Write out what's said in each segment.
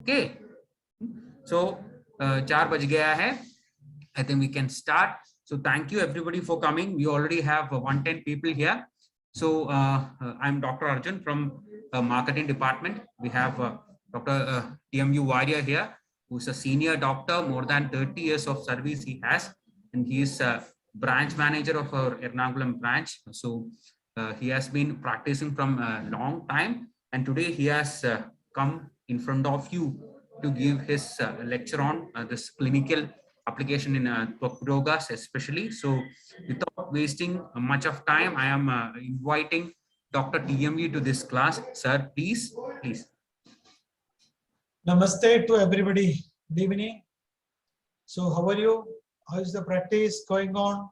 Okay. So 4 baj gaya hai. I think we can start. So thank you everybody for coming. We already have 110 people here. So I'm Dr. Arjun from marketing department. We have Dr. TMU Warrior here, who's a senior doctor, more than 30 years of service he has, and he is a branch manager of our Ernakulam branch. So he has been practicing from a long time, and today he has come in front of you to give his lecture on this clinical application in Doshas especially. So without wasting much of time, I am inviting Dr. TMU to this class. Sir, please. Namaste to everybody. Good evening. So how are you? How is the practice going on?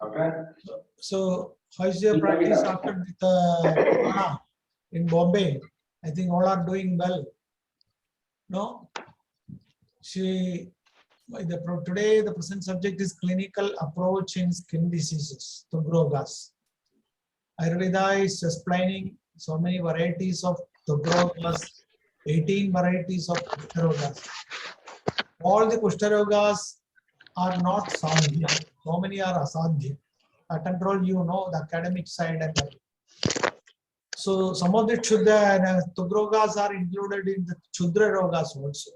Okay. So how is your practice after the corona in Bombay? I think all are doing well. No? Today the present subject is clinical approach in skin diseases, Togrogas. Ayurveda is explaining so many varieties of Togrogas, 18 varieties of Kushtarogas. All the Kushtarogas are not sadhya. So many are asadhya. I control, you know, the academic side and that. So some of the Chudra and Togrogas are included in the Chudra Rogas also.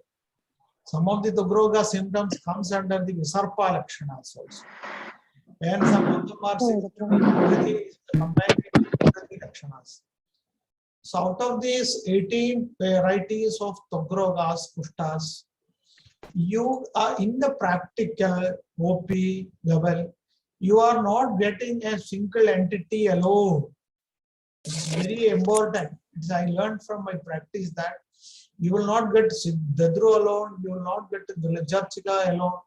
Some of the Togroga symptoms comes under the Visarpa Lakshanas also. And some of them are combined with Lakshanas. So out of these 18 varieties of Togrogas, Kushtas, you are in the practical OP level, you are not getting a single entity alone. It's very important. I learned from my practice that you will not get Dadru alone, you will not get Vilajarchika alone,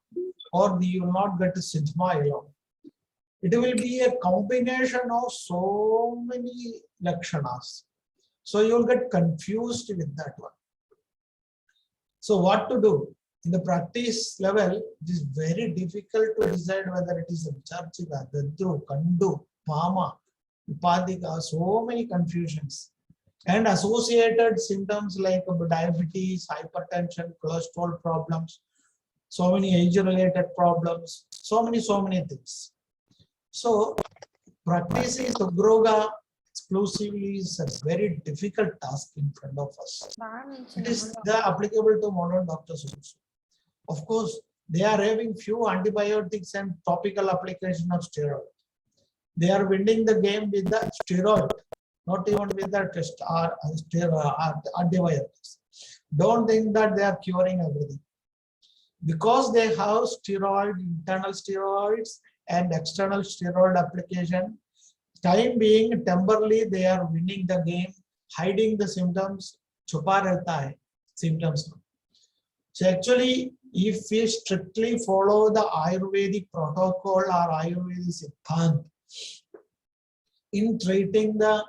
or you will not get Siddhma alone. It will be a combination of so many Lakshanas. So you will get confused with that one. So what to do? In the practice level, it is very difficult to decide whether it is a Vijarchika, Dadru, Kandu, Pama, Upadika, so many confusions. And associated symptoms like diabetes, hypertension, cholesterol problems, so many age-related problems, so many things. So practicing Togroga exclusively is a very difficult task in front of us. It is applicable to modern doctors also. Of course, they are having few antibiotics and topical application of steroid. They are winning the game with the steroid, not even with the test or antibiotics. Don't think that they are curing everything. Because they have steroid, internal steroids and external steroid application, time being temporarily they are winning the game, hiding the symptoms, chupa rehta hai, symptoms. So actually, if we strictly follow the Ayurvedic protocol or Ayurvedic siddhant in treating the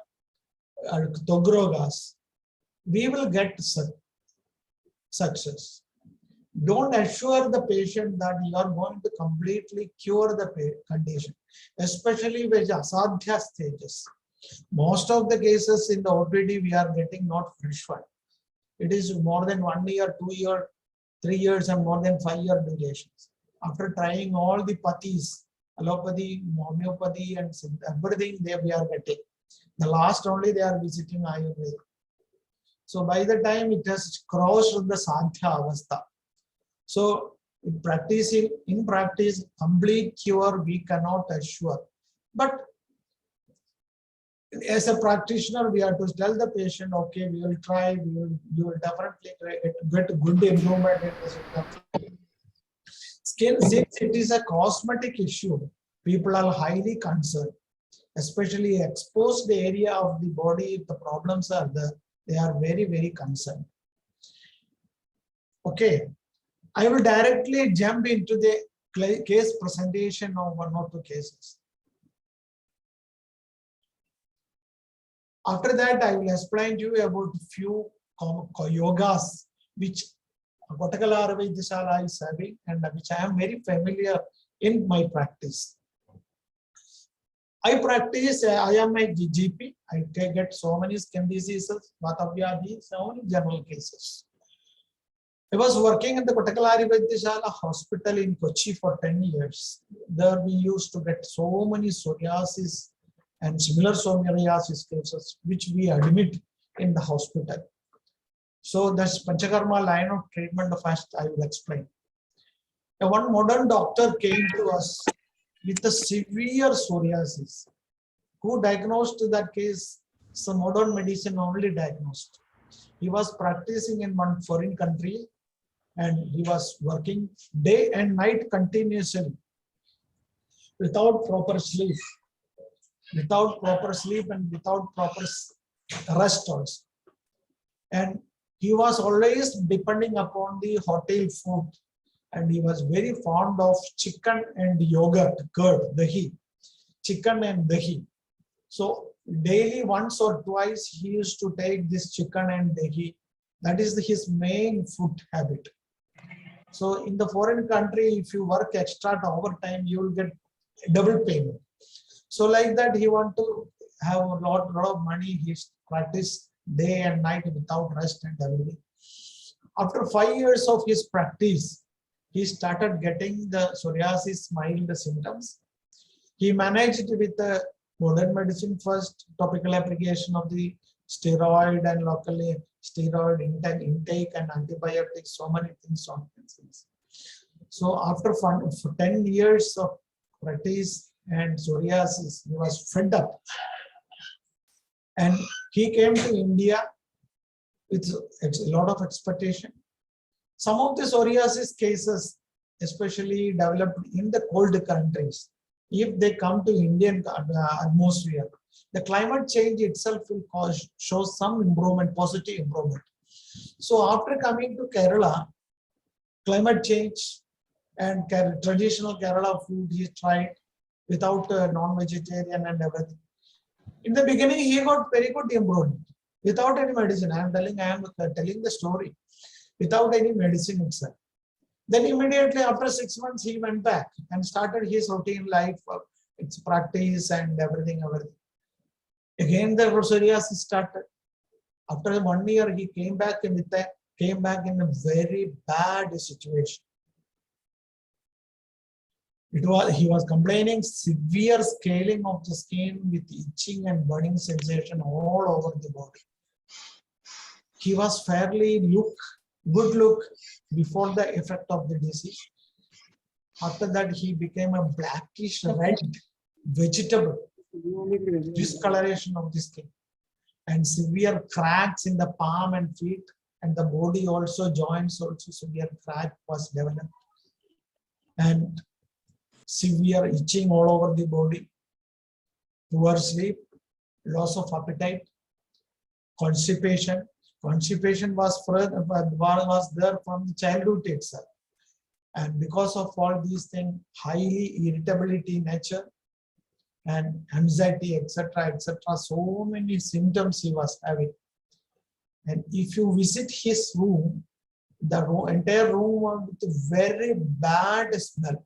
Togrogas, we will get success. Don't assure the patient that you are going to completely cure the condition, especially with asadhya stages. Most of the cases in the OPD we are getting not fresh one. It is more than 1 year, 2 year, 3 years and more than 5 year durations. After trying all the pathis, allopathy, homeopathy and everything we are getting. The last only they are visiting Ayurveda. So by the time it has crossed the sadhya avastha. So in practice, complete cure we cannot assure. But as a practitioner, we have to tell the patient, okay, we will try, you will definitely get good improvement in the symptoms. Skin, since it is a cosmetic issue, people are highly concerned, especially exposed area of the body. If the problems are there, they are very concerned. Okay, I will directly jump into the case presentation of 1 or 2 cases. After that, I will explain to you about few yogas which Kottagala Vaidyashala is having, and which I am very familiar in my practice. I practice, I am a GP. I get so many skin diseases, Vatavyadi, so many general cases. I was working in the Kottagalari Vaidyashala hospital in Kochi for 10 years. There we used to get so many psoriasis and similar psoriasis cases, which we admit in the hospital. So that's Panchakarma line of treatment first I will explain. Now, one modern doctor came to us with a severe psoriasis. Who diagnosed that case? Some modern medicine only diagnosed. He was practicing in one foreign country and he was working day and night continuously without proper sleep and without proper rest also. And he was always depending upon the hotel food, and he was very fond of chicken and yogurt, curd, dahi, chicken and dahi. So daily once or twice he used to take this chicken and dahi. That is his main food habit. So in the foreign country, if you work extra overtime, you will get double payment. So like that, he want to have a lot of money. He practice day and night without rest and everything. After 5 years of his practice, he started getting the psoriasis mild symptoms. He managed with the modern medicine first, topical application of the steroid and locally steroid intake and antibiotics, so many things. So after 10 years of practice and psoriasis, he was fed up. And he came to India with a lot of expectation. Some of the psoriasis cases, especially developed in the cold countries, if they come to Indian atmosphere, the climate change itself will show some improvement, positive improvement. So after coming to Kerala, climate change and traditional Kerala food he tried without non-vegetarian and everything. In the beginning, he got very good improvement without any medicine. I am telling the story without any medicine itself. Then immediately after 6 months, he went back and started his routine life, its practice and everything. Again, the psoriasis started. After 1 year, he came back in a very bad situation. He was complaining severe scaling of the skin with itching and burning sensation all over the body. He was fairly good look before the effect of the disease. After that, he became a blackish red vegetable, discoloration of the skin, and severe cracks in the palm and feet, and the body also, joints also, severe crack was developed, and severe itching all over the body, poor sleep, loss of appetite, constipation. Constipation was there from the childhood itself. And because of all these things, highly irritability nature and anxiety, etc., so many symptoms he was having. And if you visit his room, the entire room was with a very bad smell.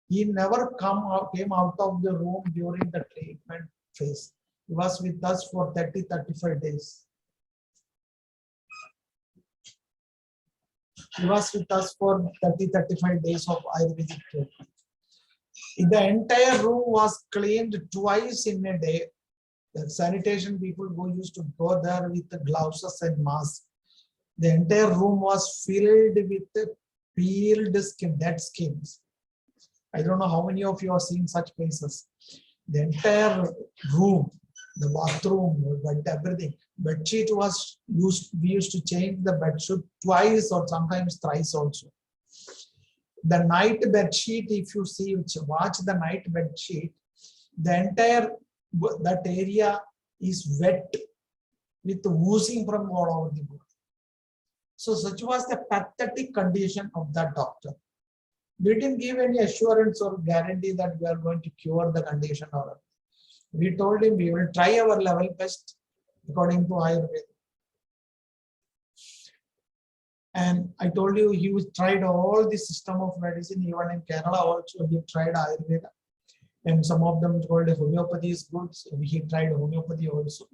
He never came out of the room during the treatment phase. He was with us for 30-35 days. He was with us for 30-35 days of Ayurvedic treatment. The entire room was cleaned twice in a day. The sanitation people who used to go there with the gloves and masks. The entire room was filled with the peeled skin, dead skins. I don't know how many of you have seen such cases. The entire room, the bathroom, everything. Bed sheet was used. We used to change the bed sheet twice or sometimes thrice also. The night bed sheet, if you see, watch the night bed sheet, the entire that area is wet with oozing from all over the body. So such was the pathetic condition of that doctor. We didn't give any assurance or guarantee that we are going to cure the condition. We told him we will try our level best according to Ayurveda. And I told you he tried all the system of medicine, even in Kerala also he tried Ayurveda. And some of them told homeopathy is good. So he tried homeopathy also.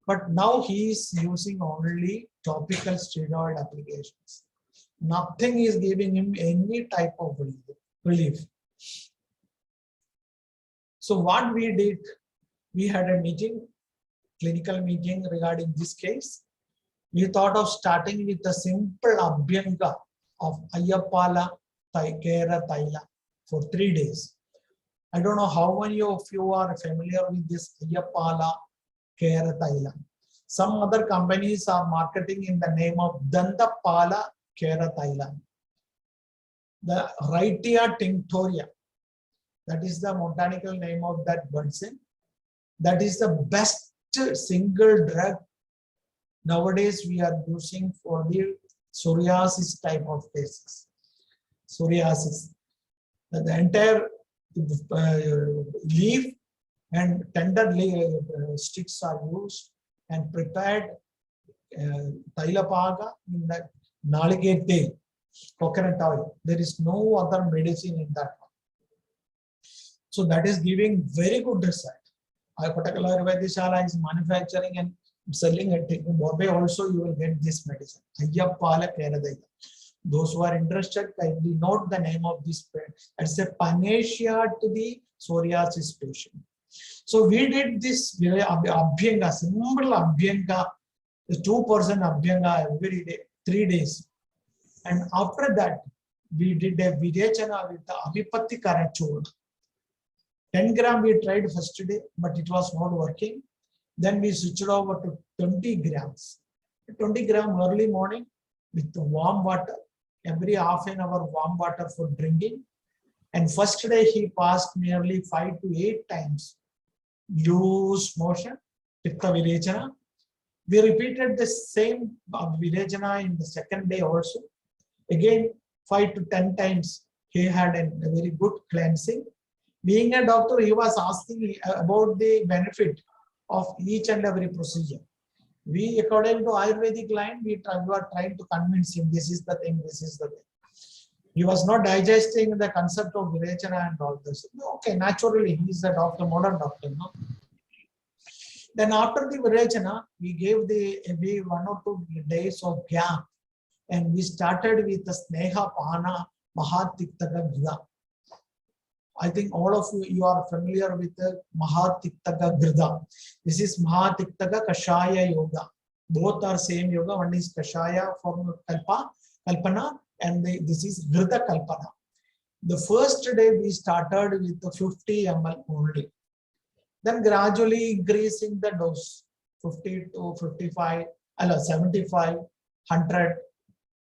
But now he is using only topical steroid applications. Nothing is giving him any type of relief. So what we did, we had a meeting, clinical meeting regarding this case. We thought of starting with a simple abhyanga of Ayyapala Kera Taila for 3 days. I don't know how many of you are familiar with this Ayyapala Kera Taila. Some other companies are marketing in the name of Dandapala Kera Taila. The Wrightia tinctoria, that is the botanical name of that medicine. That is the best single drug nowadays we are using for the psoriasis type of cases. Psoriasis. The entire leaf and tender sticks are used and prepared Tailapaga in the Naligate tail, coconut oil. There is no other medicine in that one. So that is giving very good result. Our particular Ayurveda is manufacturing and selling it. In Bombay also you will get this medicine. Ayyapala Keradaila. Those who are interested, kindly note the name of this. It's a panacea to the psoriasis patient. So we did this abhyanga, simple abhyanga, the 2% abhyanga every day, 3 days. And after that, we did a virechana with the Avipatti Karachur. 10 gram we tried first day, but it was not working. Then we switched over to 20 grams. 20 gram early morning with the warm water, every half an hour warm water for drinking. And first day he passed nearly 5 to 8 times loose motion, pitta virechana. We repeated the same virechana in the second day also. Again, 5 to 10 times he had a very good cleansing. Being a doctor, he was asking about the benefit of each and every procedure. We, according to Ayurvedic line, we were trying to convince him this is the thing, this is the thing. He was not digesting the concept of virechana and all this. Okay, naturally, he is a doctor, modern doctor. No? Then after the virechana, we gave the every 1 or 2 days of gap, and we started with the Sneha Pana Mahatiktaka Grida. I think all of you are familiar with the Mahatiktaka Grida. This is Mahatiktaka Kashaya Yoga. Both are same yoga. One is Kashaya from Kalpana, and this is Grida Kalpana. The first day we started with the 50 ml only. Then gradually increasing the dose, 50 to 55, 75, 100.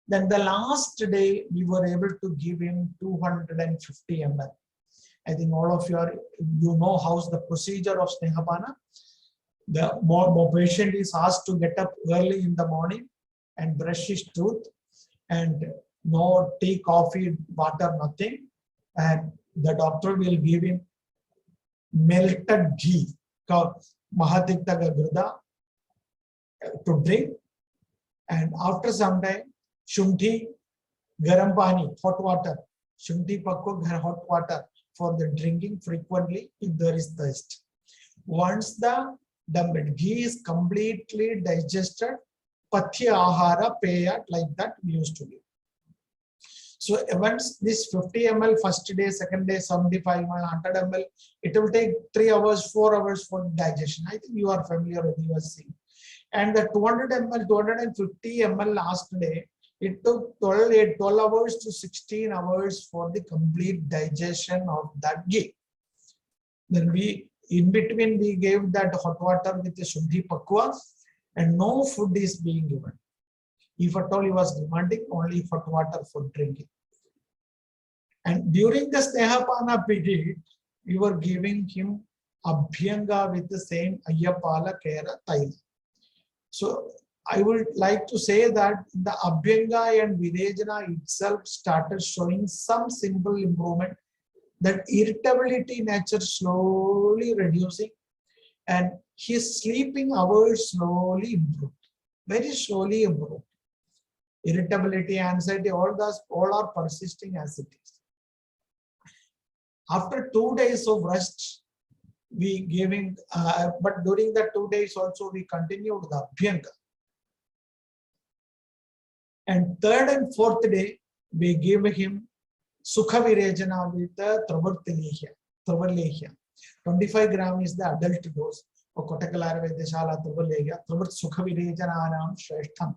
Then the last day we were able to give him 250 ml. I think all of you know how's the procedure of Snehapana. The more patient is asked to get up early in the morning and brush his tooth, and no tea, coffee, water, nothing. And the doctor will give him melted ghee called Mahatiktaka Grida to drink. And after some time, Shunthi, Garam Pani, hot water, Shunthi Pakko, hot water for the drinking frequently if there is thirst. Once the ghee is completely digested, Pathya Ahara, Peya, like that we used to give. So once this 50 ml first day, second day, 75 ml, 100 ml, it will take 3 hours, 4 hours for digestion. I think you are familiar with USC. And the 200 ml, 250 ml last day, it took 12 hours to 16 hours for the complete digestion of that ghee. Then in between, we gave that hot water with the Shuddhi Pakwa, and no food is being given. If at all he was demanding, only hot water for drinking. And during the Snehapana period, we were giving him Abhyanga with the same Ayyapala Kera Taila. So I would like to say that the Abhyanga and Virechana itself started showing some simple improvement, that irritability nature slowly reducing, and his sleeping hours slowly improved, very slowly improved. irritability, anxiety, all are persisting as it is. After 2 days of rest, we gave him, but during the 2 days also we continued the Abhyanga. And third and fourth day, we gave him Sukha Virejana with the Travarlehya. 25 gram is the adult dose of Kotakal Ayurveda Shala Travarlehya. Travat Sukha Virejananam Shreshtham.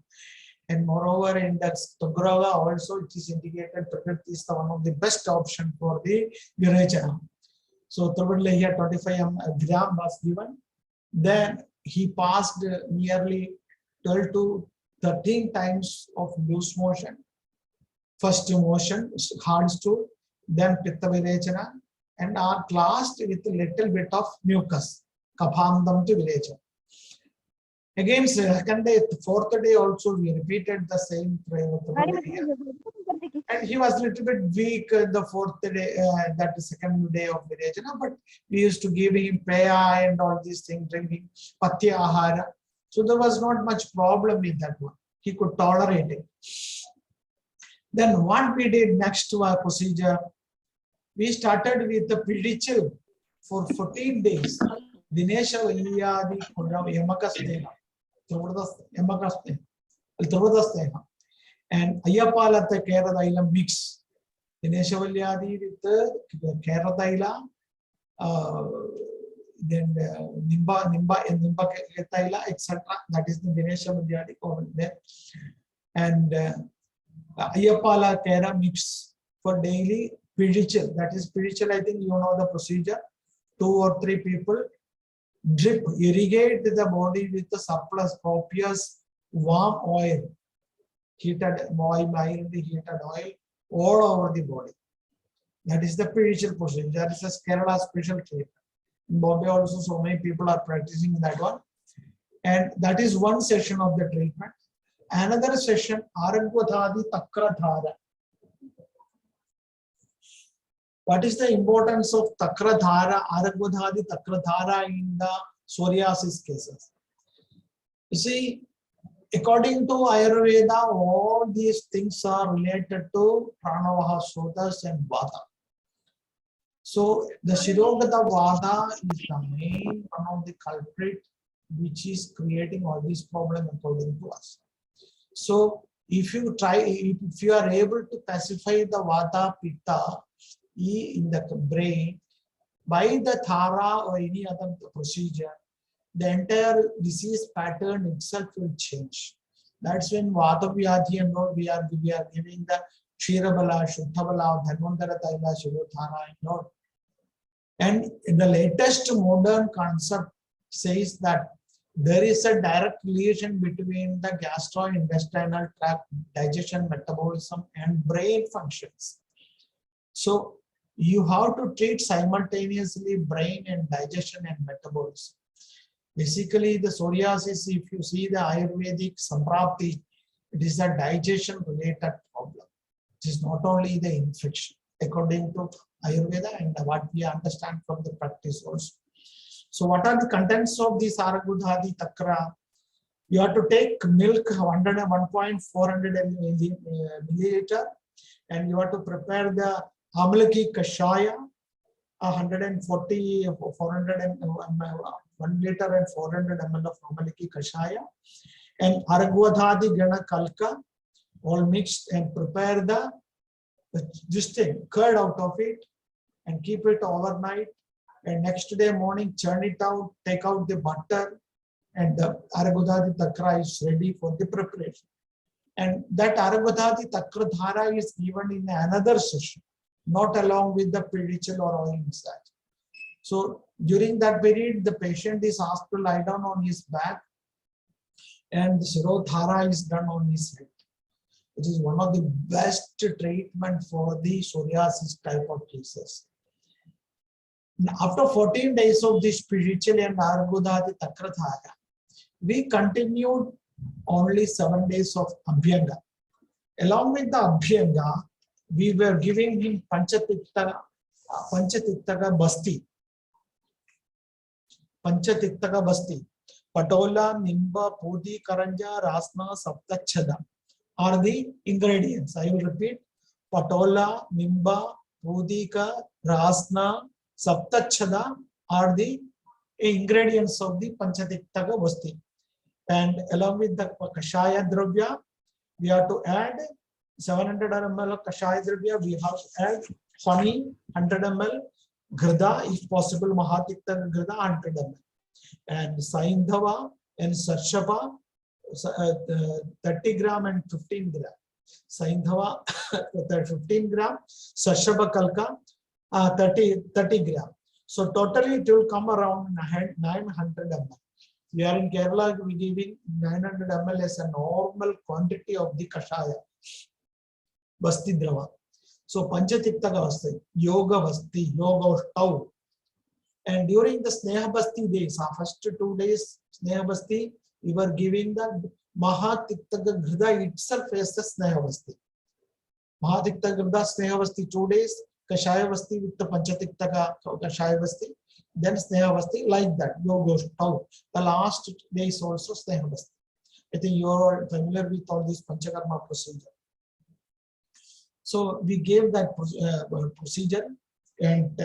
And moreover, in that Tograga also it is indicated Prakriti is one of the best option for the Virejana. So Travarlehya 25 gram was given. Then he passed nearly 12 to 13 times of loose motion. First motion, hard stool, then Pitta Virechana, and are classed with a little bit of mucus, Kaphandam to Virechana. Again, second day, fourth day also we repeated the same prayer. And he was a little bit weak the fourth day, that is second day of Virechana, but we used to give him Paya and all these things, drinking Patya Ahara. So there was not much problem with that one. He could tolerate it. Then what we did next to our procedure, we started with the Pidichil for 14 days. Dinesha Valyadi Yamakastena, and Ayapalata Keradaila mix. Dinesha Valyadi with the Keradaila, then Nimba Ketaila, etc. That is the Dinesha Valyadi over there. And Ayapala Kera mix for daily Pidichil. That is Pidichil, I think you know the procedure. 2 or 3 people drip, irrigate the body with the surplus copious warm oil, heated oil, mildly heated oil all over the body. That is the Pidichil procedure. That is a Kerala special treatment. In Bombay also so many people are practicing that one. And that is one session of the treatment. Another session, Aragvadhadi Takradhara. What is the importance of Takradhara, Aragvadhadi Takradhara in the psoriasis cases? You see, according to Ayurveda, all these things are related to Pranavaha, Sodas and Vata. So the Shirogata Vata is the main one of the culprit which is creating all these problems according to us. So if you are able to pacify the Vata, Pitta in the brain by the Thara or any other procedure, the entire disease pattern itself will change. That's when Vata Vyadhi and all we are giving the Kshirabala, Shuddhabala, Dhanvantara Taila, Shivothana and all. And the latest modern concept says that there is a direct relation between the gastrointestinal tract, digestion, metabolism, and brain functions. So you have to treat simultaneously brain and digestion and metabolism. Basically, the psoriasis, if you see the Ayurvedic Samprapti, it is a digestion-related problem. It is not only the infection, according to Ayurveda and what we understand from the practice also. So what are the contents of this Aragvadhadi Takra? You have to take milk 1.400 milliliter, and you have to prepare the Amalaki Kashaya 140 400 1 liter and 400 ml of Amalaki Kashaya, and Aragvadhadi Gana Kalka all mixed, and prepare this thing, curd out of it and keep it overnight. And next day morning, churn it out, take out the butter, and the Aragvadhadi Takra is ready for the preparation. And that Aragvadhadi Takradhara is given in another session, not along with the Pidichil or oil massage. So during that period, the patient is asked to lie down on his back, and the Shirodhara is done on his head. It is one of the best treatment for the psoriasis type of cases. After 14 days of this Pidichil and Aragvadhadi Takradhara, we continued only 7 days of Abhyanga. Along with the Abhyanga, we were giving him Panchatittaka Basti. Panchatittaka Basti. Patola, Nimba, Pudi, Karanja, Rasna, Saptachada are the ingredients. I will repeat. Patola, Nimba, Pudika, Rasna, Saptachada are the ingredients of the Panchatiktaka Vasti. And along with the Kashaya Dravya, we have to add 700 ml of Kashaya Dravya. We have to add honey, 100 ml, Ghrida, if possible, Mahatiktaka Ghrida, 100 ml. And Saindhava and Sarshapa, 30 gram and 15 gram. Saindhava 15 gram, Sarshapa Kalka 30 gram. So totally it will come around 900 ml. We are in Kerala, we giving 900 ml as a normal quantity of the Kashaya Vasti Drava. So Panchatiktaka Vasti, Yoga Vasti, Yoga Stau. And during the Sneha Basti days, our first 2 days, Sneha Basti, we were giving the Mahatiktaka Ghrida itself as the Sneha Basti. Mahatiktaka Ghrida Sneha Basti 2 days, Kashaya Basti with the Panchatiktaka Kashaya Basti, then Sneha Basti like that, Yoga Stau. The last days also Sneha Basti. I think you are familiar with all this Panchakarma procedure. So we gave that procedure and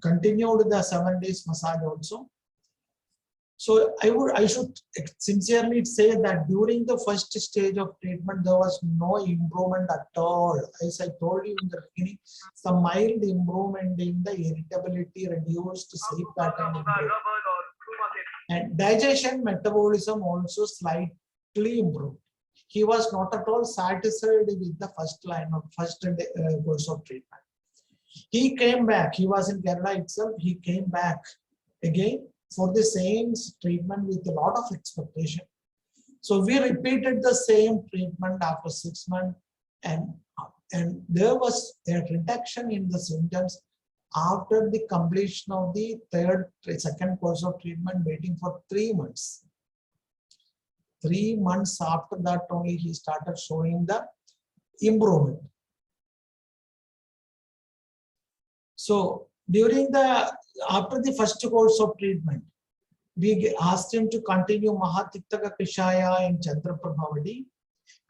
continued the 7 days massage also. So I should sincerely say that during the first stage of treatment, there was no improvement at all. As I told you in the beginning, some mild improvement in the irritability, reduced sleep pattern improved. And digestion, metabolism also slightly improved. He was not at all satisfied with the first course of treatment. He came back. He was in Kerala itself. He came back again for the same treatment with a lot of expectation. So we repeated the same treatment after 6 months, and there was a reduction in the symptoms after the completion of the second course of treatment, waiting for 3 months. 3 months after that only he started showing the improvement. So after the first course of treatment, we asked him to continue Mahatiktaka Kashaya in Chandraprabhavadi,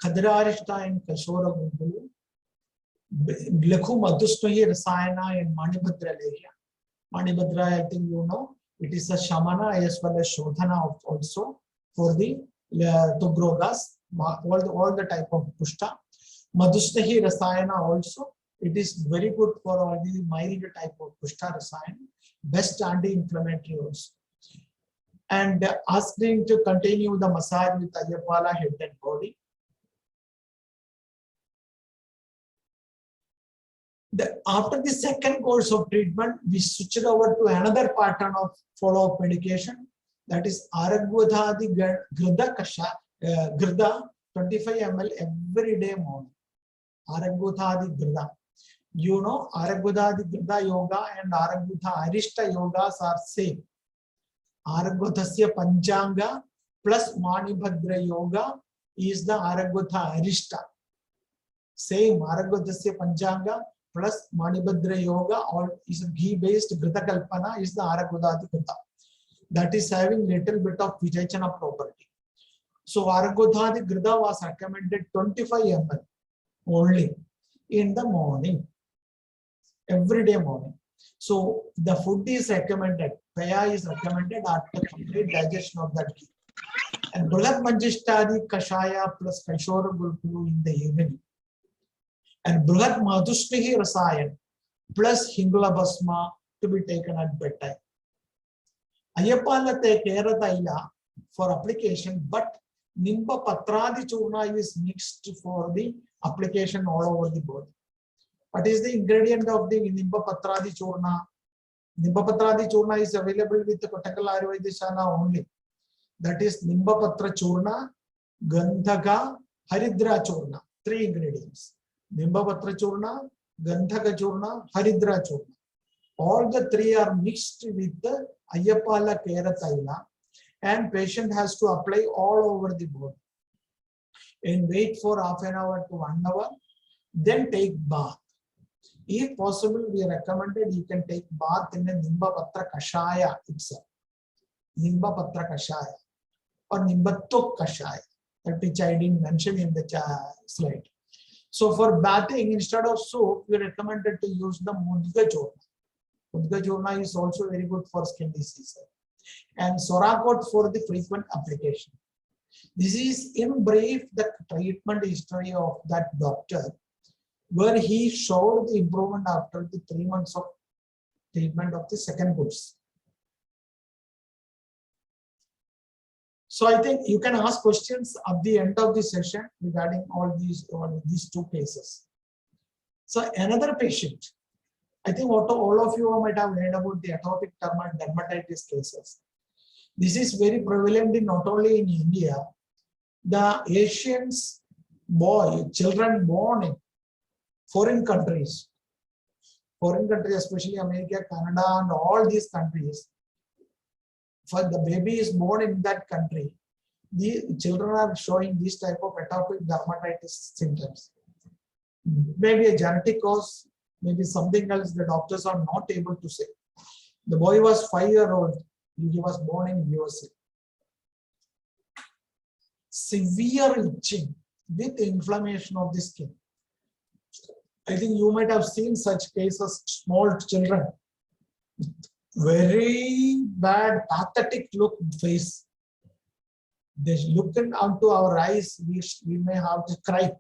Khadrarishta in Kashora Gundulu, Lekhu Madhusmahi Rasayana in Manibhadra Lehya. Manibhadra, I think you know, it is a Shamana as well as Shodhana also for the Tugrogas, all the type of Pushta. Madhusmahi Rasayana also. It is very good for all the mild type of Kushta Rasayan, best anti-inflammatory also. And asked him to continue the massage with Ayapala head and body. After the second course of treatment, we switched over to another pattern of follow-up medication, that is Aragvadhadi Ghrida Kasha, Ghrida 25 ml every day morning. Aragvadhadi Ghrida. You know, Aragvadhadi Ghrida Yoga and Aragvadha Arishta Yogas are same. Aragvadhasya Panchanga plus Manibhadra Yoga is the Aragvadha Arishta. Same Aragvadhasya Panchanga plus Manibhadra Yoga or is a ghee-based Ghrida Kalpana is the Aragvadhadi Ghrida. That is having little bit of Vijayachana property. So Aragvadhadi Ghrida was recommended 25 ml only in the morning. Every day morning. So the food is recommended, Paya is recommended after complete digestion of that ghee. And Bruhat Manjishtadi Kashaya plus Kashora Gurkulu in the evening. And Bruhat Madhusmihi Rasayan plus Hingula Basma to be taken at bedtime. Ayapalate Kerataila for application, but Nimba Patradi Churna is mixed for the application all over the body. What is the ingredient of the Nimba Patradi Churna? Nimba Patradi Churna is available with the Kotakala Ayurvedisana only. That is Nimba Patra Churna, Gandhaka, Haridra Churna. 3 ingredients. Nimba Patra Churna, Gandhaka Churna, Haridra Churna. All the 3 are mixed with the Ayapala Kerataila, and patient has to apply all over the body. And wait for half an hour to 1 hour, then take bath. If possible, we recommended you can take bath in a Nimba Patra Kashaya itself. Nimba Patra Kashaya or Nimbattok Kashaya. that which I didn't mention in the slide. So for bathing, instead of soap, we recommended to use the Mudga Churna. Mudga Churna is also very good for skin disease. And Sorakot for the frequent application. This is in brief the treatment history of that doctor, where he showed the improvement after the 3 months of treatment of the second course. So I think you can ask questions at the end of the session regarding all these two cases. So another patient, I think what all of you might have heard about the atopic dermatitis cases. This is very prevalent in not only in India, the Asians, children born in foreign countries, especially America, Canada, and all these countries, for the baby is born in that country, the children are showing this type of atopic dermatitis symptoms. Maybe a genetic cause, maybe something else the doctors are not able to say. The boy was 5-year-old, he was born in USA. Severe itching with inflammation of the skin. I think you might have seen such cases, small children, very bad, pathetic look face. They look onto our eyes, we may have to cry.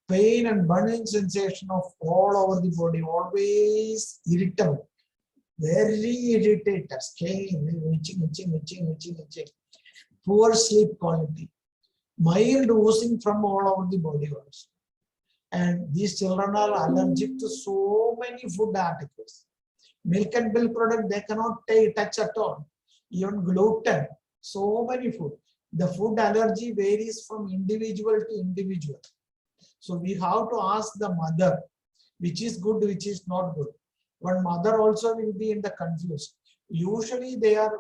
Pain and burning sensation of all over the body, always irritable, very irritated, skin, itching. Poor sleep quality, mild oozing from all over the body also. And these children are allergic to so many food articles. Milk and milk product they cannot touch at all. Even gluten, so many food. The food allergy varies from individual to individual. So we have to ask the mother, which is good, which is not good. One mother also will be in the confused. Usually they are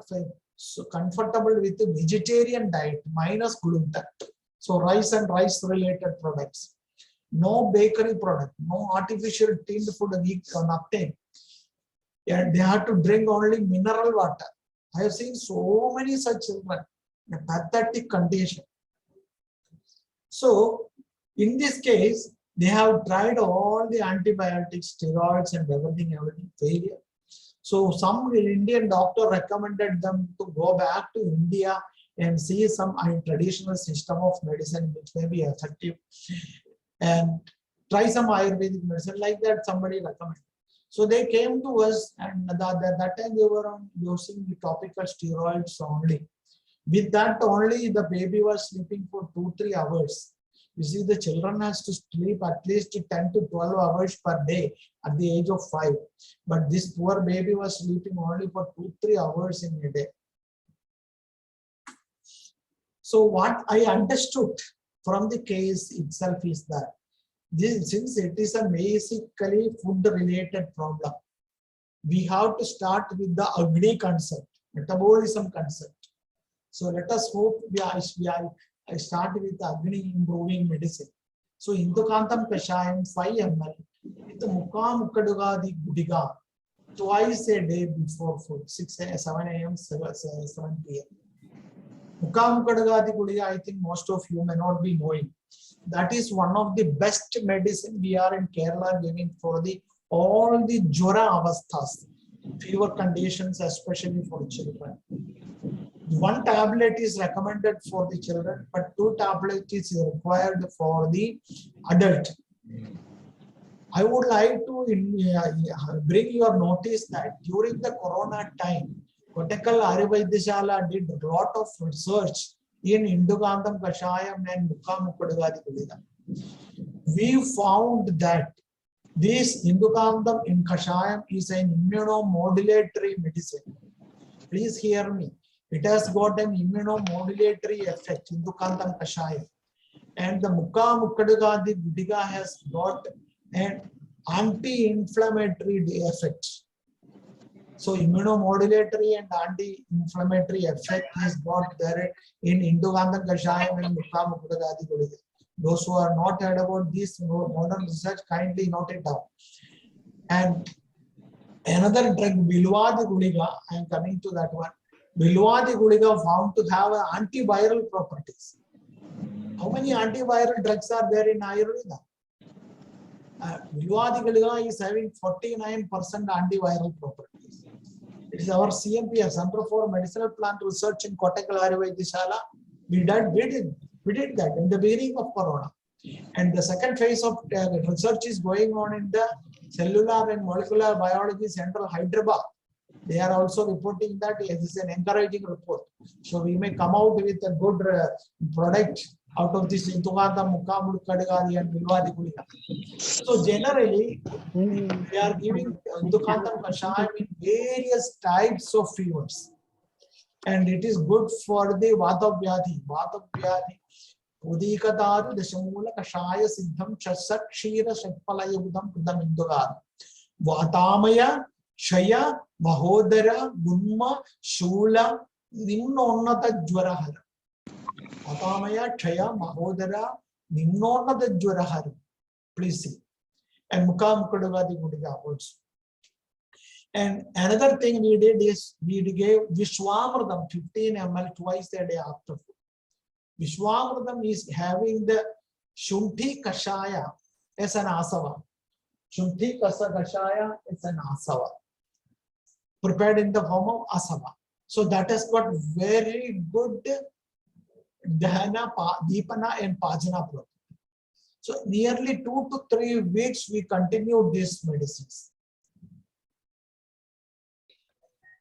so comfortable with the vegetarian diet minus gluten. So rice and rice related products. No bakery product, no artificial tinned food, or nothing. And they have to drink only mineral water. I have seen so many such children in a pathetic condition. So in this case, they have tried all the antibiotics, steroids, and everything failure. So some Indian doctor recommended them to go back to India and see some traditional system of medicine which may be effective, and try some Ayurvedic medicine like that somebody recommended. So they came to us, and that time they were using the topical steroids only. With that only, the baby was sleeping for 2-3 hours. You see, the children has to sleep at least 10 to 12 hours per day at the age of 5. But this poor baby was sleeping only for 2-3 hours in a day. So what I understood from the case itself is that since it is a basically food-related problem, we have to start with the Agni concept, metabolism concept. So let us hope I start with Agni improving medicine. So Indukantam Kashayam 5 ml with Mukha Mukkadugadi Gudiga twice a day before food, 7 a.m., 7 p.m. Mukha Mukkadugadi Gudiga, I think most of you may not be knowing. That is one of the best medicine we are in Kerala giving for all the Jura avasthas, fever conditions, especially for children. 1 tablet is recommended for the children, but 2 tablets is required for the adult. I would like to bring your notice that during the Corona time, Kottakkal Ayurveda did a lot of research in Indugandham Kashayam and Mukha Mukkadugadi Gudiga. We found that this Indugandham in Kashayam is an immunomodulatory medicine. Please hear me. It has got an immunomodulatory effect, Indugandham Kashayam. And the Mukha Mukkadugadi Gudiga has got an anti-inflammatory effect. So immunomodulatory and anti-inflammatory effect is got there in Indugandham Kashayam and Mukha Mukkadugadi Gudiga. Those who are not heard about this modern research, kindly note it down. And another drug, Bilwadi Gudiga, I am coming to that one. Bilwadi Gudiga found to have antiviral properties. How many antiviral drugs are there in Ayurveda? Vaidyavani is having 49% antiviral properties. It is our CMPS, Center for Medicinal Plant Research in Kottakkal Ayurvedishala. We did that in the beginning of Corona. And the second phase of research is going on in the Cellular and Molecular Biology Center, Hyderabad. They are also reporting that it is an encouraging report. So we may come out with a good product out of this Intugata, Mukamud, Kadagari, and Vilvadi Kulika. So generally, we are giving Intugata Kashayam in various types of fevers. And it is good for the Vata Vyadhi. Vata Vyadhi. Udikadaru Deshamula Kashaya Siddham Chasat Shira Shakpalayabudam Pudam Indugad. Vatamaya, Shaya, Mahodara, Gunma, Shula, Nimnonata Jwarahara. Vatamaya, Shaya, Mahodara, Nimnonata Jwarahara. Please see. And Mukam Kudavadi Mudiga also. And another thing we did is we gave Vishwamradam 15 ml twice a day after food. Vishwamradam is having the Shunthi Kashaya as an asava. Shunthi Kashaya is an asava prepared in the form of asava. So that has got very good Dhyana, Deepana and Pajana property. So nearly 2 to 3 weeks we continued these medicines.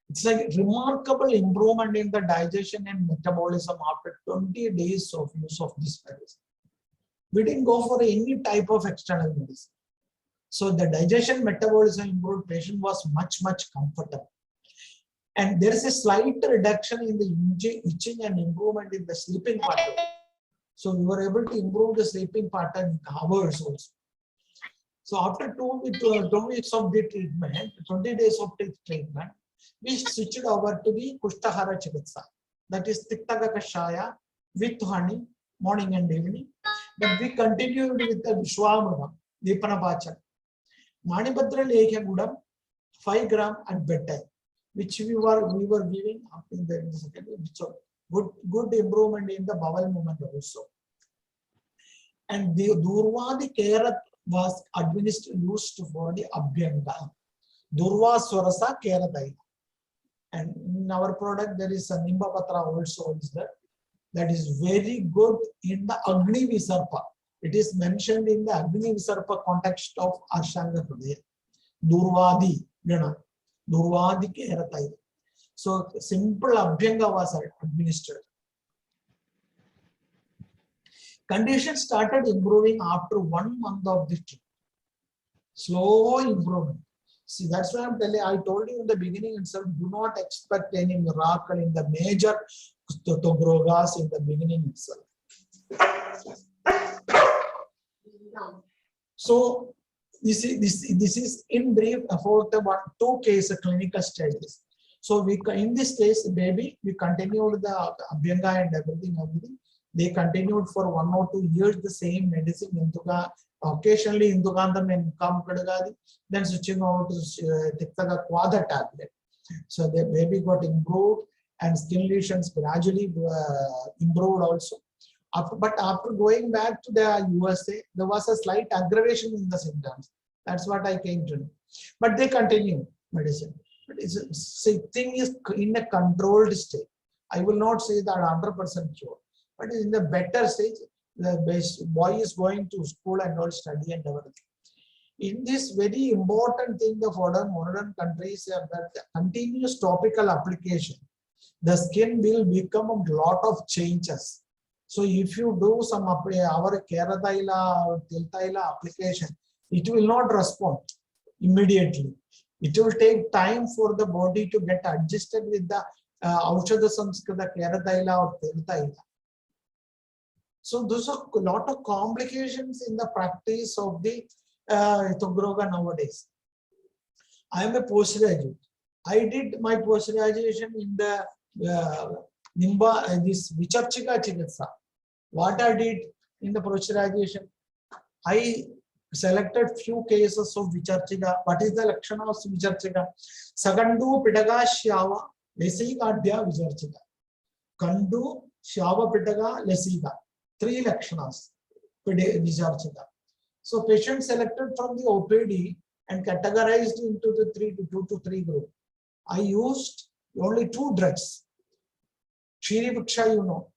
It's like remarkable improvement in the digestion and metabolism after 20 days of use of this medicine. We didn't go for any type of external medicine. So the digestion metabolism improved, patient was much comfortable. And there is a slight reduction in the itching and improvement in the sleeping pattern. So we were able to improve the sleeping pattern in hours also. So after 2 weeks of the treatment, 20 days of the treatment, we switched over to the Kushtahara Chikitsa. That is Tiktaka Kashaya with honey, morning and evening. But we continued with the Vishwamradam, Deepana Pachana. Manipatra Lekha Gudam, 5 gram at bedtime, which we were giving up in the second. So good improvement in the bowel movement also. And the Durvadi Kerat was administered used for the Abhyanga. Durva Swarasa Keradaila. And in our product, there is a Nimba Patra also is there. That is very good in the Agni Visarpa. It is mentioned in the Agni Visarpa context of Ashanga Hridaya. Durvadi Gana. Durvadi Keratai. So simple Abhyanga was administered. Condition started improving after 1 month of the treatment. Slow improvement. See, that's why I told you in the beginning itself, do not expect any miracle in the major Togrogas in the beginning itself. So this is in brief about the 2 case clinical studies. So in this case, baby, we continued the Abhyanga and everything. They continued for 1 or 2 years the same medicine, Induga, occasionally Indugandam and Mukam Kadagadi, then switching over to Tiktaka Kwada tablet. So the baby got improved and skin lesions gradually improved also. But after going back to the USA, there was a slight aggravation in the symptoms. That's what I came to know. But they continue medicine. But thing is in a controlled state. I will not say that 100% cure. But in the better stage, the boy is going to school and all study and everything. In this very important thing, the modern countries have that continuous topical application. The skin will become a lot of changes. So if you do some our Keradaila or Tiltaila application, it will not respond immediately. It will take time for the body to get adjusted with the Aushadha Samskrita Keradaila or Tiltaila. So those are a lot of complications in the practice of the Togroga nowadays. I am a postgraduate. I did my post-graduation in the this Vicharchika Chikitsa. What I did in the post-graduation, I selected few cases of Vicharchika. What is the Lakshana of Vicharchika? Sagandu Pitaga Shava Lesiga Dya Vicharchika. Kandu Shava Pitaga Lesiga. 3 lakshanas, Vicharchika. So patients selected from the OPD and categorized into the 2 to 3 group. I used only 2 drugs. Chiriviksha, you know,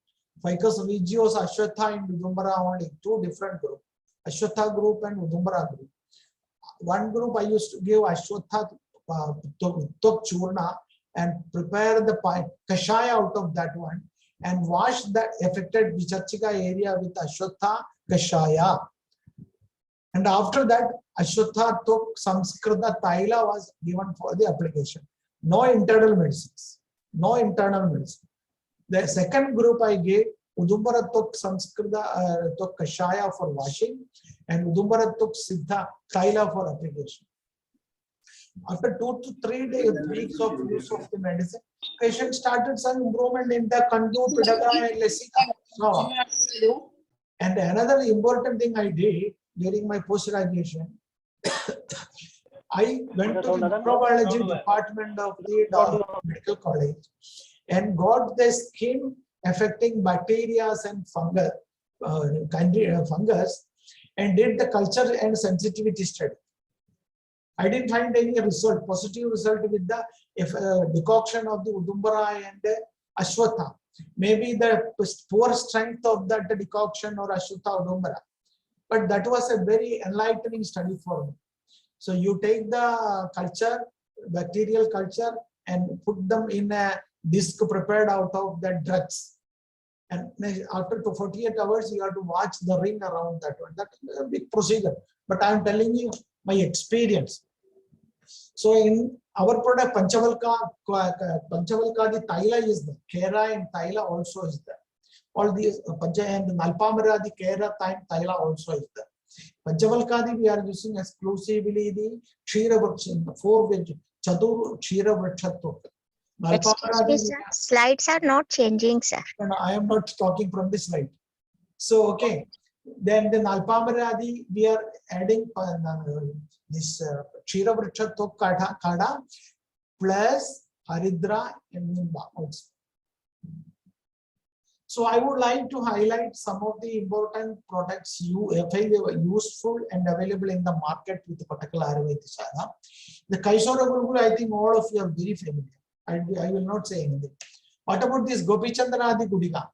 Ficus regios, Ashwatha and Udumbara, only 2 different groups. Ashwatha group and Udumbara group. One group I used to give Ashwatha Tok Churna and prepare the kashaya out of that one and wash that affected Vicharchika area with Ashwatha kashaya. And after that, Ashwatha Tok Samskrita Taila was given for the application. No internal medicines. No internal medicine. The second group I gave Udumbara Tok Samskrita Tok Kashaya for washing and Udumbara Tok Siddha Taila for application. After 2 to 3 weeks of use of the medicine, patient started some improvement in the Kandu, Pidaga and Lesika. So, and another important thing I did during my post-graduation, I went to the microbiology department of the medical college and got the skin affecting bacteria and fungus and did the culture and sensitivity study. I didn't find any result, positive result with the decoction of the Udumbara and Ashwatha. Maybe the poor strength of that decoction or Ashwatha Udumbara. But that was a very enlightening study for me. So you take the culture, bacterial culture, and put them in a disc prepared out of the drugs. And after 48 hours, you have to watch the ring around that one. That is a big procedure. But I am telling you my experience. So in our product, Panchavalka, the Thaila is there. Kera and Thaila also is there. All these Pancha and Nalpamara, the Kera Thaila also is there. Panchavalkadi we are using exclusively the Kshira Vrksha, 4 veg, Chatur Kshira Vrkshatva. Excuse me, sir. Slides are not changing, sir. No, I am not talking from this slide. So, okay. Then the Nalpamaradi, we are adding this Kshira Vrkshatva Kada plus Haridra and Nimba also. So I would like to highlight some of the important products useful and available in the market with the particular Ayurveda. The Kaishora Gurgul, I think all of you are very familiar. I will not say anything. What about this Gopichandranadi Gudika?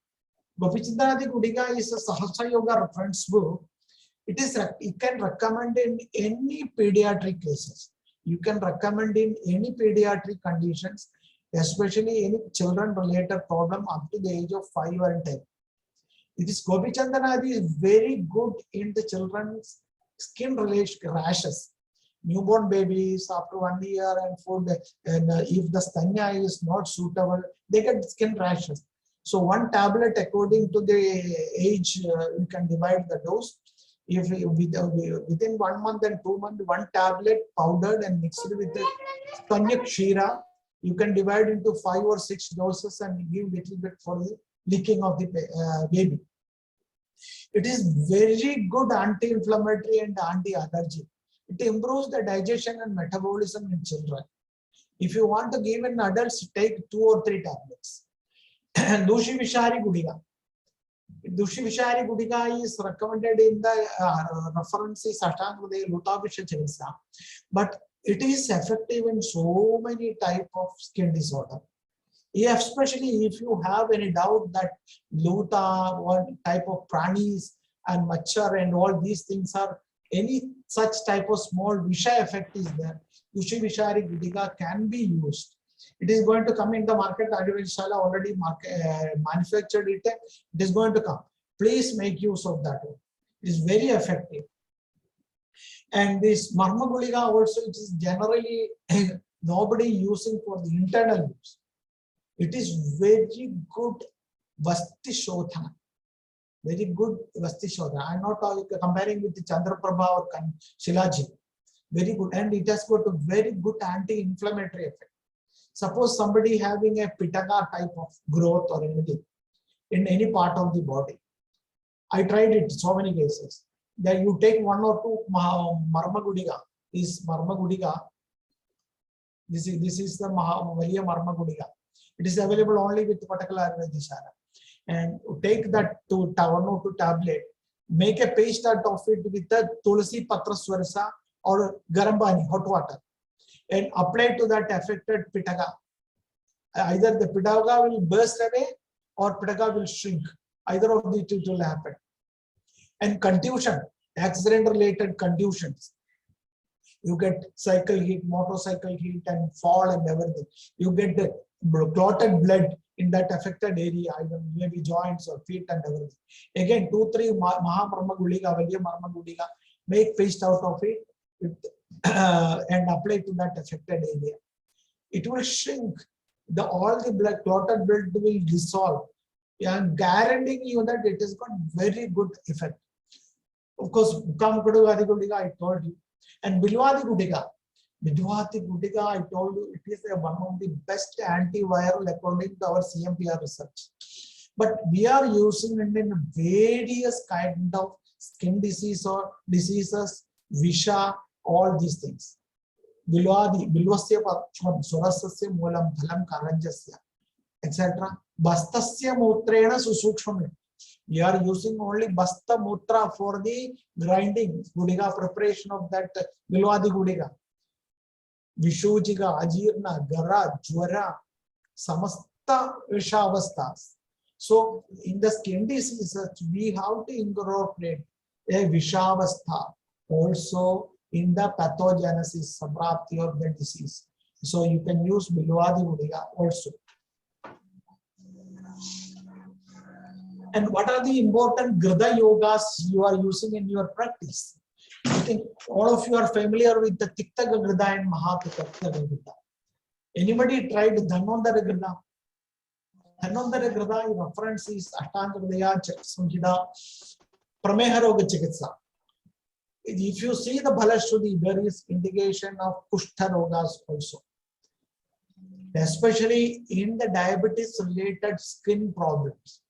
Gopichandranadi Gudika is a Sahasra Yoga reference book. It can recommend in any pediatric cases. You can recommend in any pediatric conditions, especially any children related problem up to the age of 5 or 10. It is Gopichandranadi is very good in the children's skin related rashes. Newborn babies after 1 year and 4 days, and if the stanya is not suitable, they get skin rashes. So 1 tablet according to the age, you can divide the dose. If within 1 month and 2 months, 1 tablet powdered and mixed with the stanya kshira, you can divide into 5 or 6 doses and give little bit for the leaking of the baby. It is very good anti-inflammatory and anti-allergy. It improves the digestion and metabolism in children. If you want to give in adults, take 2 or 3 tablets. Dushi Vishari Gudika. Dushi Vishari Gudika is recommended in the references Ashtanga Lutavisha Chikitsa. But it is effective in so many types of skin disorder. Especially if you have any doubt that Luta, one type of pranis and machar and all these things are any such type of small Visha effect is there, Dushi Vishari Gudika can be used. It is going to come in the market. Ayurveda already manufactured it. It is going to come. Please make use of that one. It is very effective. And this Marma Gulika also, it is generally nobody using for the internal use. It is very good Vasti Shodhana. Very good Vasti Shodhana. I am not comparing with the Chandraprabha or Shilaji. Very good. And it has got a very good anti-inflammatory effect. Suppose somebody having a pitaka type of growth or anything in any part of the body. I tried it so many cases. That you take 1 or 2 Marma Gudika. This Marma Gudika. This is the Valiya Marma Gudika. It is available only with particular Ayurveda. and take that to 1 or 2 tablet, make a paste out of it with the tulsi patra swarsa or garam pani, hot water, and apply to that affected pitaka. Either the pitaka will burst away or pitaka will shrink. Either of the two will happen. And contusion, accident-related contusions. You get cycle heat, motorcycle heat, and fall and everything. You get the clotted blood in that affected area, either maybe joints or feet and everything. Again, 2-3 Mahamarma Guliga, Vaidyavani Guliga, make paste out of it and apply to that affected area. It will shrink. All the blood, clotted blood will dissolve. I am guaranteeing you that it has got very good effect. Of course, I told you. And Bilwadi Gudiga, I told you, it is one of the best antiviral according to our CMPR research. But we are using it in various kind of skin disease or diseases, Visha, all these things. Bilwadi, Bilvasya Paksham, Surasasya Mulam, Thalam Karanjasya, etc. Bastasya Mutrena Susuksham. We are using only Basta Mutra for the grinding, Gudiga preparation of that Bilwadi Gudiga. Vishujiga, Ajirna, Gara, Jwara, Samasta Vishavastas. So in the skin diseases, we have to incorporate a Vishavastha also in the pathogenesis, Sabrapti of the disease. So you can use Bilwadi Gudiga also. And what are the important Grida yogas you are using in your practice? I think all of you are familiar with the Tiktaga Grida and Mahatiktaga Grida. Anybody tried Dhanvantara Grida? Dhanvantara Grida reference is Ashtanga Hridaya Samhita Prameharoga Chikitsa. If you see the Bhalashruti, there is indication of Kushtha Rogas also. Especially in the diabetes-related skin problems.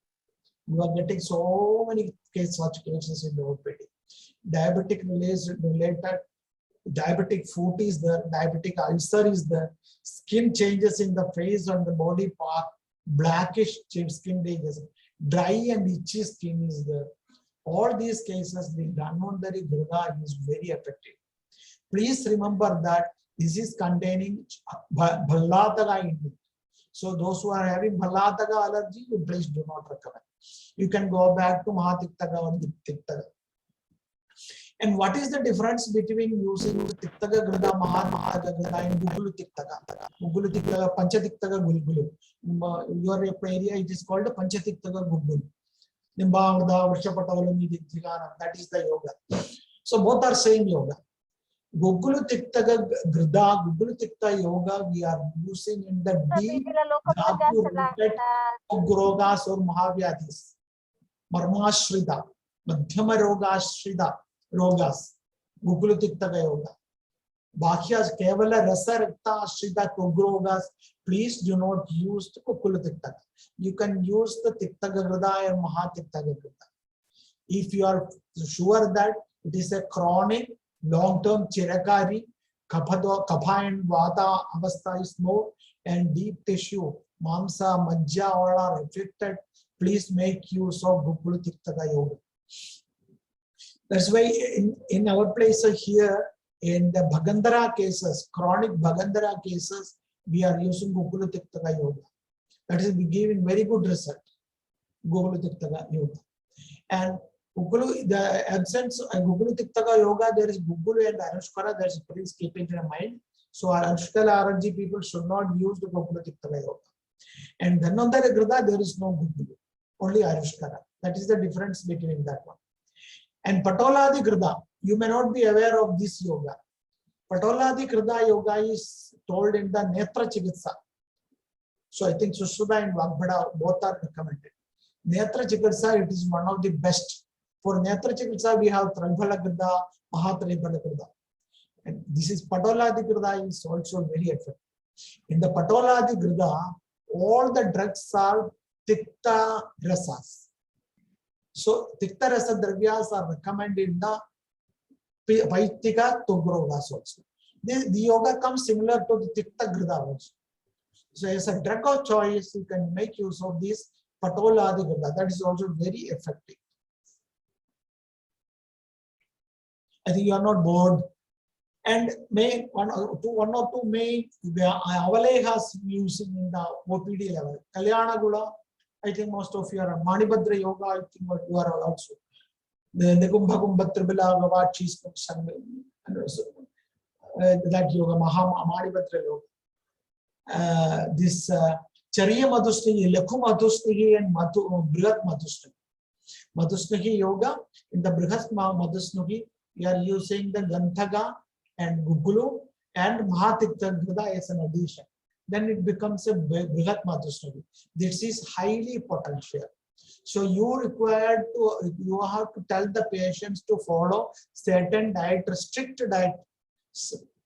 You are getting so many such cases in the OPD. Diabetic-related, diabetic foot is there, diabetic ulcer is there, skin changes in the face and the body part, blackish skin changes, dry and itchy skin is there. All these cases, the Dhanvantari Grida is very effective. Please remember that this is containing Bhallataga in it. So those who are having Bhallataga allergy, you please do not recommend. You can go back to Mahatiktaga or Tiktaga. And what is the difference between using Tiktaga Grida, Mahatiktaga Grida and Gugulu Tiktaga? Gugulu Tiktaga, Panchatiktaga Gulgulu. Your area, it is called Panchatiktaga Gugulu. That is the yoga. So both are same yoga. Gugulu Tiktaga Grida, Gugulu Tikta yoga, we are using in the deep Dhatu-rooted Rogas or Mahavyadhis. Marmashrida, Madhyama Rogashrida, Rogas, Gugulu Tiktaga yoga. Bhakyas Kevala Rasa Rakta Ashrida Rogas, please do not use the Gugulu Tiktaga. You can use the Tiktaga Grida or Mahatiktaga Grida. If you are sure that it is a chronic, long-term chirakari, kapha and vata avastha is more, and deep tissue, mamsa, majja, all are affected, please make use of Gugulu Tiktaga yoga. That's why in our place here, in the Bhagandara cases, chronic Bhagandara cases, we are using Gugulu Tiktaga yoga. That is giving very good result, Gugulu Tiktaga yoga. And Gugulu, the absence of Gugulu Tiktaga yoga, there is Gugulu and Anushkara, there is please keep it in mind. So our Anushkala RNG people should not use the Gugulu Tiktaga yoga. And Dhanvantara Grida, there is no Gugulu, only Anushkara. That is the difference between that one. And Patoladi Grida, you may not be aware of this yoga. Patoladi Grida yoga is told in the Netra Chikitsa. So I think Sushruta and Vagbhada both are recommended. Netra Chikitsa, it is one of the best. For Netra Chikitsa, we have Tribhala Grida, Mahatribhala Grida. And this is Patoladi Grida is also very effective. In the Patoladi Grida, all the drugs are Tikta Rasas. So Tikta Rasa Dravyas are recommended in the Vaitika Tugrogas also. The yoga comes similar to the Tikta Grida also. So as a drug of choice, you can make use of this Patoladigrada, that is also very effective. I think you are not bored. And may one or two may Avale has using in the OPD level. Kalyana Gula, I think most of you are Manibhadra Yoga, I think you are also. The Kumbha Kumbha Tribala Gavachis, that yoga, Manibhadra Yoga. This Chariya Madhusnigi, Lekhu Madhusnigi, and Brihat Madhusnigi. Madhusnigi Yoga, in the Brihat Madhusnigi, we are using the Ganthaga and Gugulu and Mahatikta as an addition. Then it becomes a Brihat Madhusnagi. This is highly potential. So you have to tell the patients to follow certain diet, strict diet,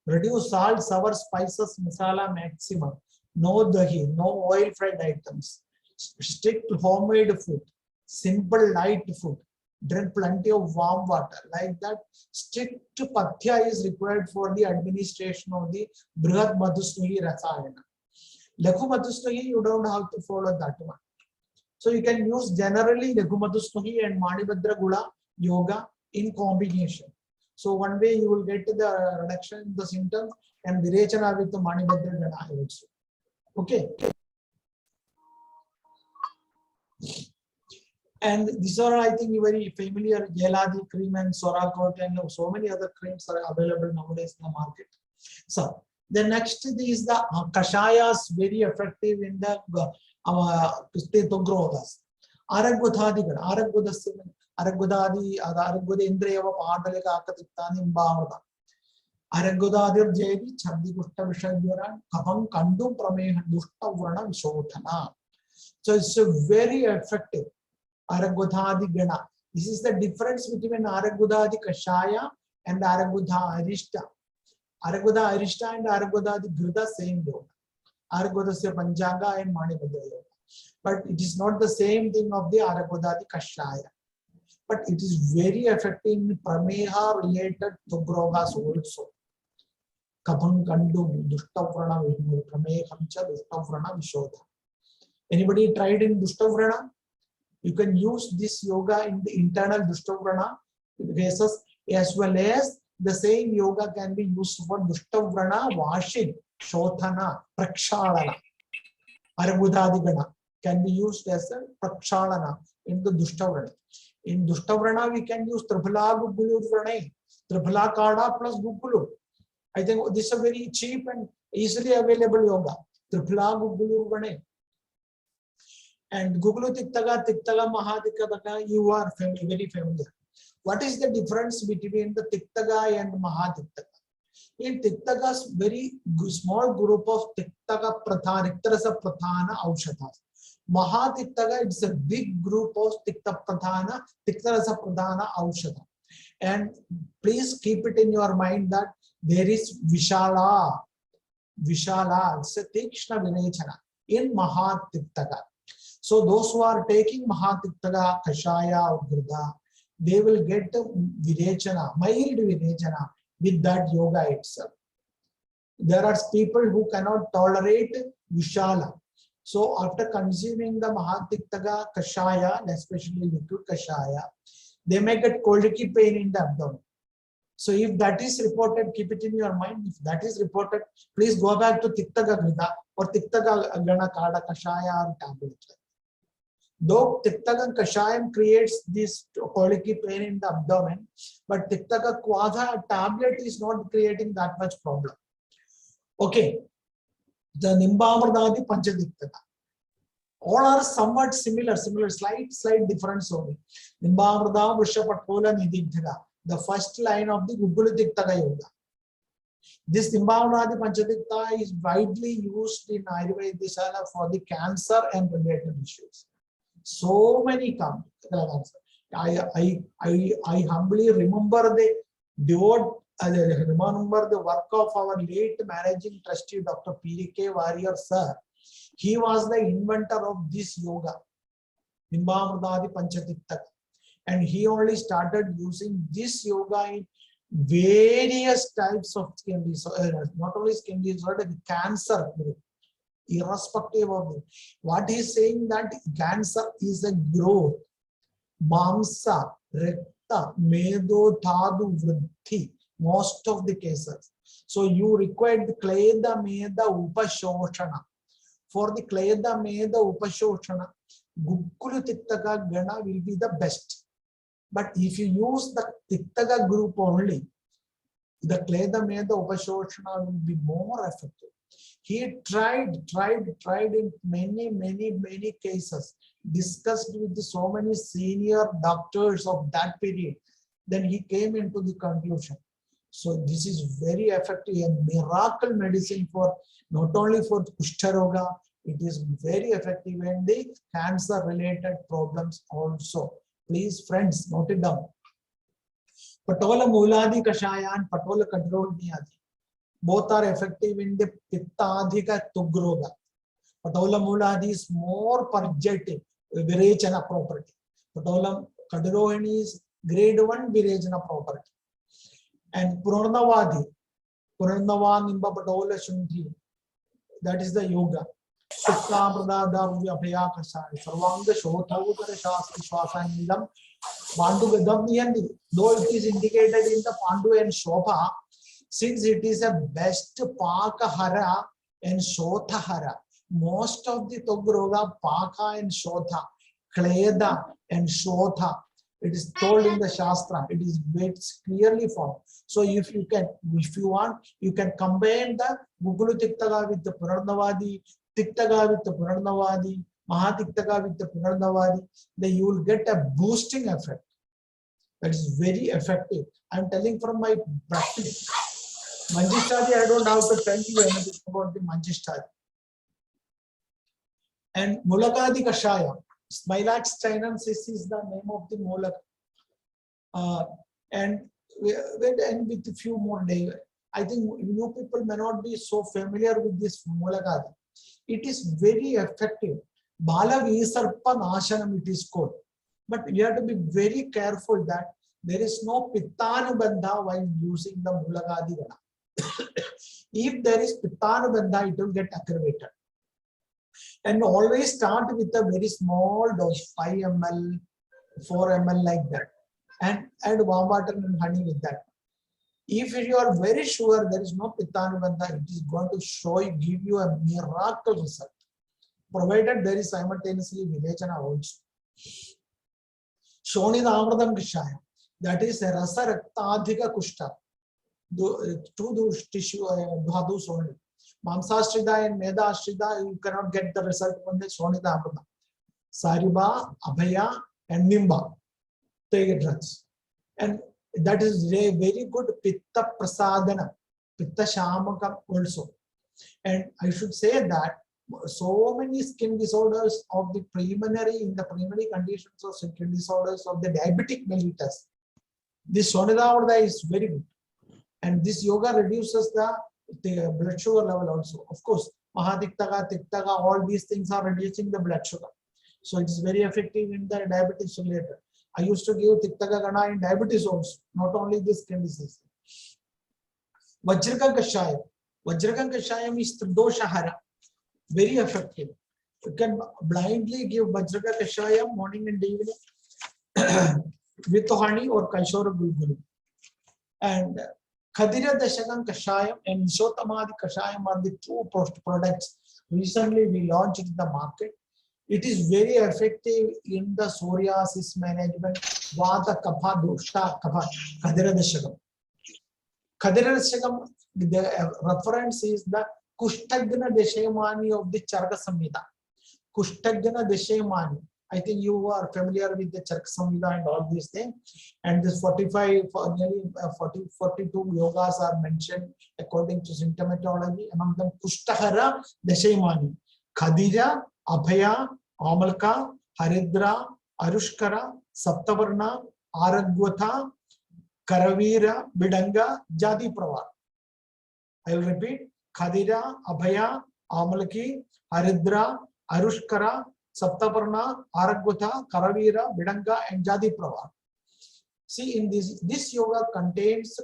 reduce salt, sour, spices, masala maximum, no dahi, no oil fried items, strict homemade food, simple light food, drink plenty of warm water. Like that, strict pathya is required for the administration of the Brihat Madhusnagi Rasayana. Lekhu Madhusnagi, you don't have to follow that one. So you can use generally Lekhu Madhusnagi and Manibhadra Gula Yoga in combination. So one way you will get the reduction in the symptoms and Virechana with the Manibhadra Gana also. Okay. And these are, I think, very familiar. Yeladi cream and Sorakot and so many other creams are available nowadays in the market. So the next is the Kashayas, very effective in the Titogrogas. Aragudhadigan, Aragudadi, Aragud Indreva, Padaleka, Katani, Bamada. Aragudadir Jevi, Chandi Gutta Vishaduran, Kapam Kandu Prame, Dutta Varna Vishotana. So it's very effective. Aragudhadi Gana. This is the difference between Aragudhadi Kashaya and Aragudha Arishta. Aragudha Arishta and Aragudhadi Grida same yoga. Aragudhasya Panjanga and Manibhadra yoga. But it is not the same thing of the Aragudhadi Kashaya. But it is very effective in Prameha related Tugrogas also. Kapam Kandu, Dushtavrana, Pramehamcha, Dushtavrana, Vishodha. Anybody tried in Dushtavrana? You can use this yoga in the internal Dushtavrana cases, as well as the same yoga can be used for Dushtavrana washing, Shothana, Prakshalana. Aragudhadigana can be used as a Prakshalana in the Dushtavrana. In Dushtavrana, we can use Triphala Gugulu Vrane, Triphala Kada plus Gugulu. I think this is a very cheap and easily available yoga. Triphala Gugulu Vrane. And Gugulu Tiktaga, Tiktaga, Mahadikadaga, you are very familiar. What is the difference between the Tiktaga and Mahadiktaga? In Tiktaga's very small group of Tiktaga Prathana, Iktarasa Prathana Aushadas. Mahadiktaga, it's a big group of Tikta Prathana, Tiktarasa Prathana Aushada. And please keep it in your mind that there is Vishala, it's a Tikshna Vinechana in Mahadiktaga. So those who are taking Mahatittaga, Kashaya or Grida, they will get Virechana, mild Virechana with that yoga itself. There are people who cannot tolerate Vishala. So after consuming the Mahatittaga, Kashaya, especially liquid Kashaya, they may get colicky pain in the abdomen. So if that is reported, keep it in your mind. If that is reported, please go back to Tittaga Grida or Tittaga Gana Kada Kashaya or tablet. Though Tiktaga Kashayam creates this colicky pain in the abdomen, but Tiktaga Quadha tablet is not creating that much problem. Okay, the Nimbamardadi Panchadiktaka. All are somewhat similar, slight difference only. Nimbamrada Vrishabhatkola Nidiktaga, the first line of the Gugulu Tiktaka Yoga. This Nimbamradi Panchadikta is widely used in Ayurveda for the cancer and related issues. So many come. I humbly remember remember the work of our late managing trustee, Dr. P.K. Warrior sir. He was the inventor of this yoga, Nimbamrudadi Panchatittaka. And he only started using this yoga in various types of skin disorders, not only skin disorder, the cancer group. irrespective of it. What he is saying that cancer is a growth. Mamsa, Rekta, Medo, Thadu, Vriddhi, most of the cases. So you require the Kleda, Meda, Upashoshana. For the Kleda, Meda, Upashoshana, Gukulu Tiktaka Gana will be the best. But if you use the Tiktaka group only, the Kleda, Meda, Upashoshana will be more effective. He tried in many cases, discussed with so many senior doctors of that period. Then he came into the conclusion. So this is very effective and miracle medicine for not only for Kushtaroga, it is very effective in the cancer related problems also. Please friends, note it down. Patola Muladi Kashaya and Patola Kadroniadi. Both are effective in the Pittadhika Tugroga. Patola Muladi is more purgative, Virechana property. Patola Kadrohini is grade 1 Virechana property. And Purnavadi, Nimba Patola Shunti, that is the yoga. Sarvanga Shotha Uttara Shastri Shwasanidam Pandu Vedam Niyandi. Though it is indicated in the Pandu and Shobha, since it is a best Pakahara and Shothahara, most of the Togroga, Paka and Shotha, Kleda and Shotha, it is told in the Shastra, it is clearly formed. So if you want, you can combine the Gugulu Tiktaga with the Purnavadi, Tiktaga with the Purnavadi, Mahatiktaka with the Purnavadi, then you will get a boosting effect. That is very effective. I am telling from my practice. Manjishtadi, I don't have to tell you anything about the Manjishtadi. And Mulakadi Kashaya, Smilax chinensis is the name of the Mulak. And with a few more days, I think new people may not be so familiar with this Mulakadi. It is very effective. Bala Visarpa Nashanam it is called. But you have to be very careful that there is no Pittanubandha while using the Mulakadi Gana. If there is Pittanubandha, it will get aggravated. And always start with a very small dose, 5 ml, 4 ml like that. And add warm water and honey with that. If you are very sure there is no Pittanubandha, it is going to give you a miracle result. Provided there is simultaneously Vivechana also. Shonida Amradam Kishaya, that is a Rasa Raktadhika Kushta. To those tissue dhadus only. Mamsashrida and Medashrida, you cannot get the result from the Shonida Amradam. Sariba, Abhaya, and Nimba. Take drugs. And that is a very good Pitta Prasadana, Pitta Shamakam also. And I should say that so many skin disorders of the primary conditions of skin disorders of the diabetic mellitus. This Shonida is very good. And this yoga reduces the blood sugar level also. Of course, Mahatiktaka, Tiktaga, all these things are reducing the blood sugar. So it is very effective in the diabetes related. I used to give Tiktaga Gana in diabetes also, not only this skin disease. Vajraka Kashayam. Vajraka Kashayam is Doshahara. Very effective. You can blindly give Vajraka Kashayam morning and evening with honey or Kaishora Gulgulu. And Khadira Dashakam Kashayam and Shotamadi Kashayam are the two products recently we launched in the market. It is very effective in the psoriasis management. Vata Kapha Dosha Kapha Khadira Dashakam. Khadira Dashakam, the reference is the Kushtagna Deshemani of the Charaka Samhita. Kushtagna Deshemani. I think you are familiar with the Charaka Samhita and all these things. And this 42 yogas are mentioned according to symptomatology. Among them, Kushtahara Deshemani. Khadija, Abhaya, Amalka, Haridra, Arushkara, Saptavarna, Aragwatha, Karavira, Bidanga, Jadi Pravar. I will repeat. Khadija, Abhaya, Amalki, Haridra, Arushkara, Saptaparna, Aragwatha, Karavira, Bidanga, and Jadi Pravar. See, in this yoga contains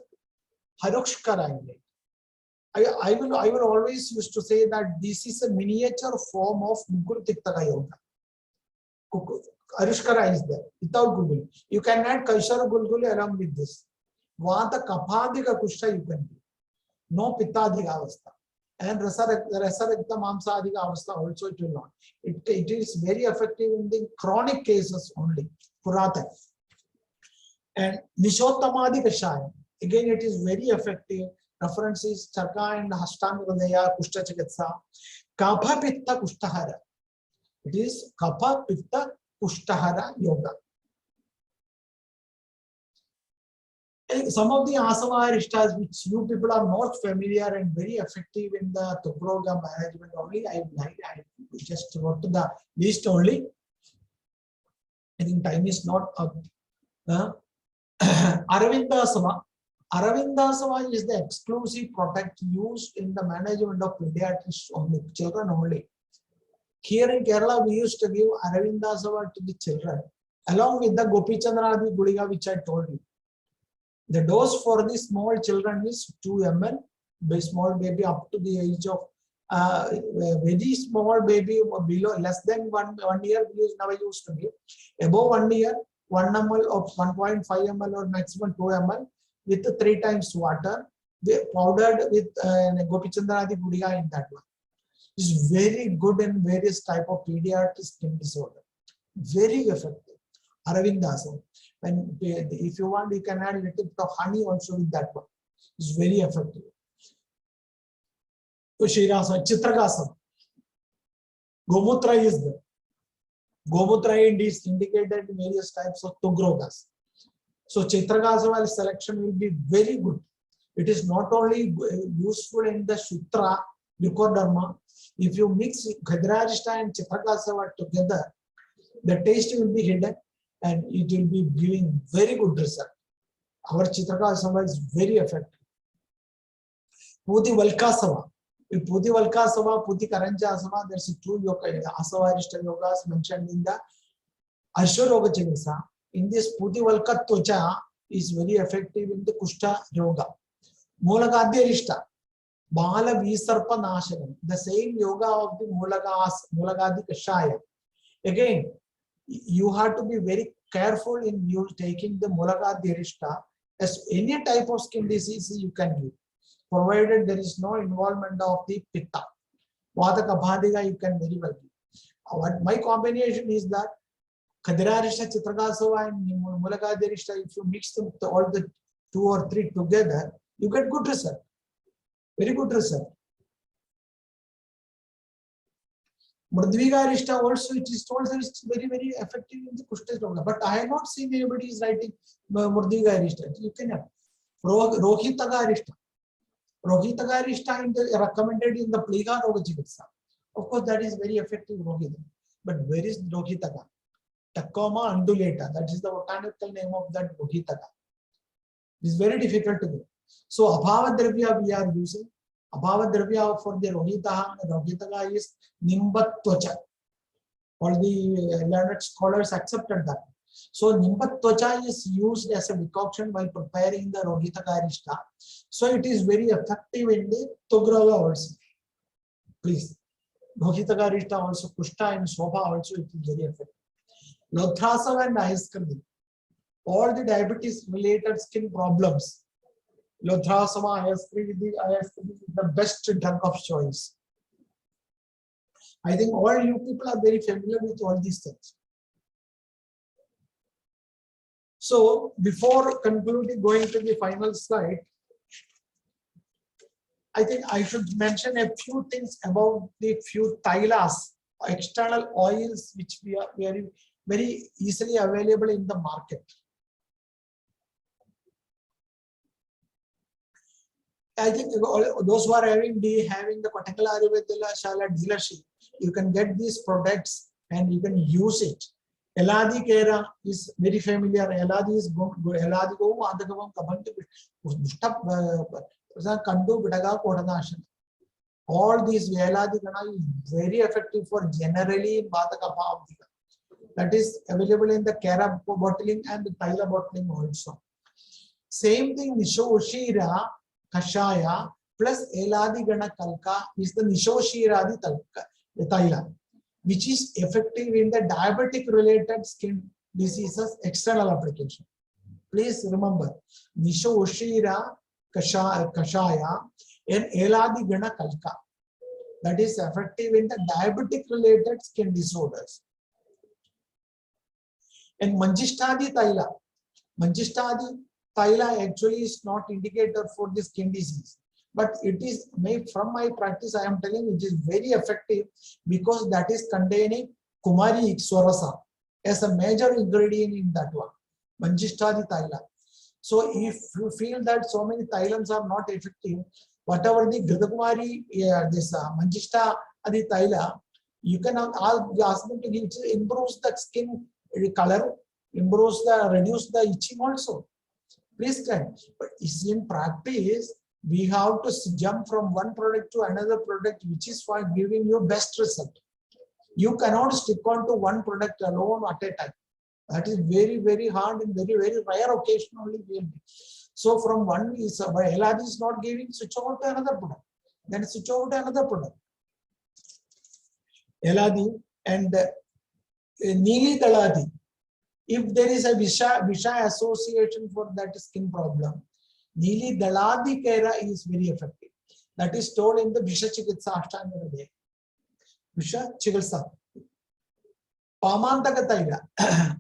Harushkara in it. I will always used to say that this is a miniature form of Gulgul Tiktaka Yoga. Arushkara is there without Gulgul. You can add Kaishara Gulgul along with this. Vata Kapadika Kushta you can do. No Pittadika Avastha. And Rasarakta Mamsadika Avastha also it will not. It is very effective in the chronic cases only. Purata. And Nishotamadi Kashaya. Again, it is very effective. Reference is Chaka and Hastanga Hridaya Kushta Chikitsa. Kapha Pitta Kushtahara. It is Kapha Pitta Kushtahara Yoga. Some of the asana arishtas which you people are not familiar and very effective in the Toproga management only, I just wrote to the list only. I think time is not up. Aravindasana. Aravindasana is the exclusive product used in the management of pediatrics only, children only. Here in Kerala, we used to give Aravindasana to the children along with the Gopichandradi Guliga, which I told you. The dose for the small children is 2 ml. By small baby up to the age of very small baby below less than one year, we never used to give. Above 1 year, 1 ml of 1.5 ml or maximum 2 ml with 3 times water, powdered with Gopichandradi Gudiga in that one. It's very good in various type of pediatric skin disorder. Very effective. Aravindasana. When if you want, you can add a little bit of honey also with that one. It's very effective. So Shirasana, Chitrakasana. Gomutra is there. Gomutra is indicated in various types of Tugrogas. So Chitrakasana selection will be very good. It is not only useful in the Sutra, Leukoderma. If you mix Ghadrarishta and Chitrakasana together, the taste will be hidden and it will be giving very good result. Our Chitrakasana is very effective. Puti Valkasana. In Puti Valkasana, Puti Karanjasana, there's 2 yoga, Asavarishta yogas mentioned in the Ashwaroga Chikitsa. In this Puti Valkatvacha is very effective in the Kushta yoga. Mulagadyarishta, Bala Visarpa Nashanam, the same yoga of the Mulagadi Kashaya. Again, you have to be very careful in you taking the Mulagadyarishta as any type of skin disease you can give, provided there is no involvement of the Pitta. Vata Kapadiga you can very well give. My combination is that Kadirarishta, Chitrakasana and Mulagadyarishta, if you mix them all the 2 or 3 together, you get good result. Very good result. Murdvigarishta also, it is also very, very effective in the Kushta yoga. But I have not seen anybody is writing Murdvigarishta. You can have Rohitagarishta. Rohitagarishta recommended in the Pliga Roga Chikitsa. Of course, that is very effective Rohita. But where is Rohitaga? Tacoma undulata. That is the botanical name of that Rohitaga. It is very difficult to do. So Abhava Dravya we are using. Abhava Dravya for the Rohitaga is Nimbatvacha. All the learned scholars accepted that. So Nimbatvacha is used as a decoction while preparing the Rohitagarishta. So it is very effective in the Tugrava also. Please. Rohitagarishta also, Kushta and Shobha also it is very effective. Lothrasava and Ayaskandi. All the diabetes related skin problems. Lothrasava, Ayaskandi is the best drug of choice. I think all you people are very familiar with all these things. So before concluding, going to the final slide, I think I should mention a few things about the few tailas, external oils, which we are very easily available in the market. I think those who are having the Kottakkal Ayurveda Shala dealership, you can get these products and you can use it. Eladi Kera is very familiar. Eladi is good. Eladi go Andagavam Kabantu Kandu Bidaga Kodanashan. All these Eladi Gana is very effective for generally Badaka. That is available in the Kera bottling and the Tyla bottling also. Same thing, Nisho Ushira, Kashaya, plus Eladigana Kalka is the Nishoshiradi Taila, which is effective in the diabetic-related skin diseases external application. Please remember, Nishoshira Kashaya and Eladigana Kalka. That is effective in the diabetic-related skin disorders. And Manjishtadi Thaila actually is not indicator for the skin disease, but it is made from my practice. I am telling you, it is very effective because that is containing Kumari Ixorasa as a major ingredient in that one. Manjishtadi Thaila. So if you feel that so many Thailams are not effective, whatever the Gadakumari, this Manjishta Adi Thaila, you can ask them to give, it improves the skin color, reduce the itching also. Please try. But in practice, we have to jump from one product to another product, which is for giving you best result. You cannot stick on to one product alone at a time. That is very, very hard and very, very rare occasionally. So from one is Eladi is not giving, switch over to another product. Then switch over to another product. Eladi and Nili Daladi. If there is a Visha association for that skin problem, Nili Daladi Kera is very effective. That is told in the Visha Chikitsa Ashtanga. Visha Chikitsa. Pamantaka Taila.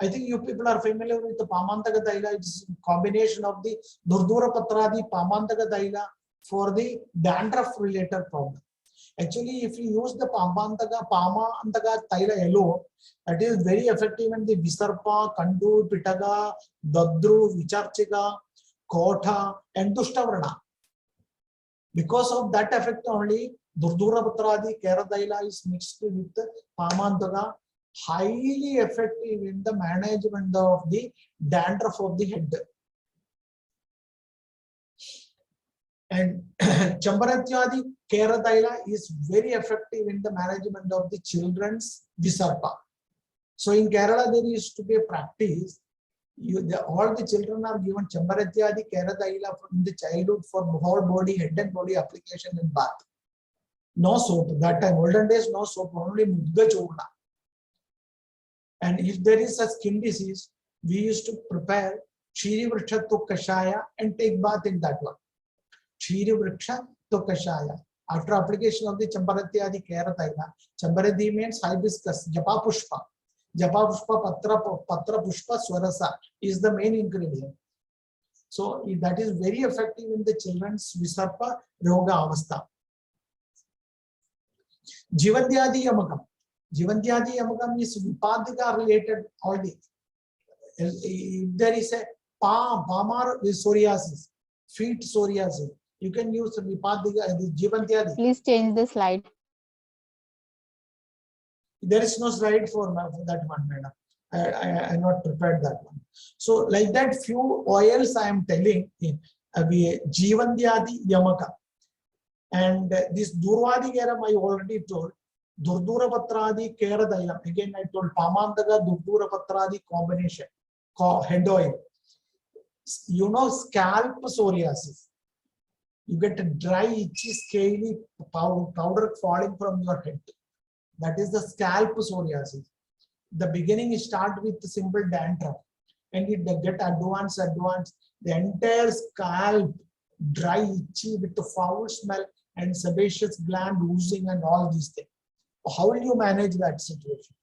I think you people are familiar with the Pamantaka Taila. It's a combination of the Durdura Patradi, Pamantaka Taila for the dandruff related problem. Actually, if you use the Pamantaka Taila yellow, that is very effective in the Visarpa, Kandu, Pitaga, Dadru, Vicharchika, Kotha, and Dushtavrana. Because of that effect only, Durdura Patradi, Kerala is mixed with the Pamantaka, highly effective in the management of the dandruff of the head. And Champaratyadi Kerala is very effective in the management of the children's Visarpa. So in Kerala, there used to be a practice. All the children are given Champaratyadi Kerala in the childhood for whole body, head and body application in bath. No soap. That time, olden days, no soap, only Mudga Churna. And if there is a skin disease, we used to prepare Chiri Vriksha to Kashaya and take bath in that one. Chiri Vriksha to Kashaya. After application of the Champaratyadi Kerala, Champarati means hibiscus, Japa Pushpa. Japa Pushpa, Patra Pushpa, Swarasa is the main ingredient. So that is very effective in the children's Visarpa Roga Avastha. Jivandyadi Yamakam. Jivandyadi Yamakam is Vipadika related already. If there is a palmar psoriasis, feet psoriasis, you can use the Vipadika, the Jivandyadi. Please change the slide. There is no slide for that one, madam. I not prepared that one. So like that, few oils I am telling in Jivandyadi Yamaka. And this Durvadi Garam I already told. Durdura Patradi Keradailam. Again, I told Pamandaga Durdura Patradi combination. Head oil. You know, scalp psoriasis. You get a dry, itchy, scaly powder falling from your head. That is the scalp psoriasis. The beginning start with simple dandruff, and it get advanced. The entire scalp dry, itchy with the foul smell and sebaceous gland oozing and all these things. How will you manage that situation?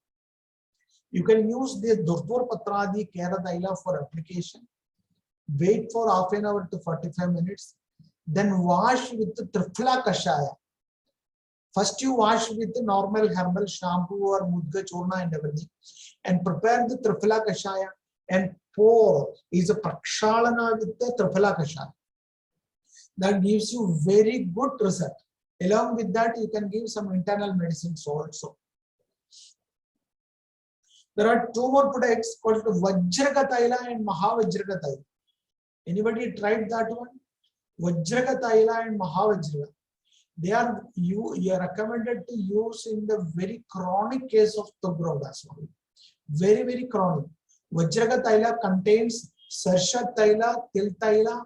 You can use this Durdur Patradi Keradaila for application. Wait for half an hour to 45 minutes. Then wash with the Triphala Kashaya. First you wash with the normal herbal shampoo or Mudga Churna and everything. And prepare the Triphala Kashaya and pour is a Prakshalana with the Triphala Kashaya. That gives you very good result. Along with that, you can give some internal medicines also. There are two more products called Vajraka Taila and Mahavajraka Taila. Anybody tried that one? Vajraka Taila and Mahavajraka. They are you are recommended to use in the very chronic case of Tugrogas. Very, very chronic. Vajraka Taila contains Sarsha Taila, Til Taila,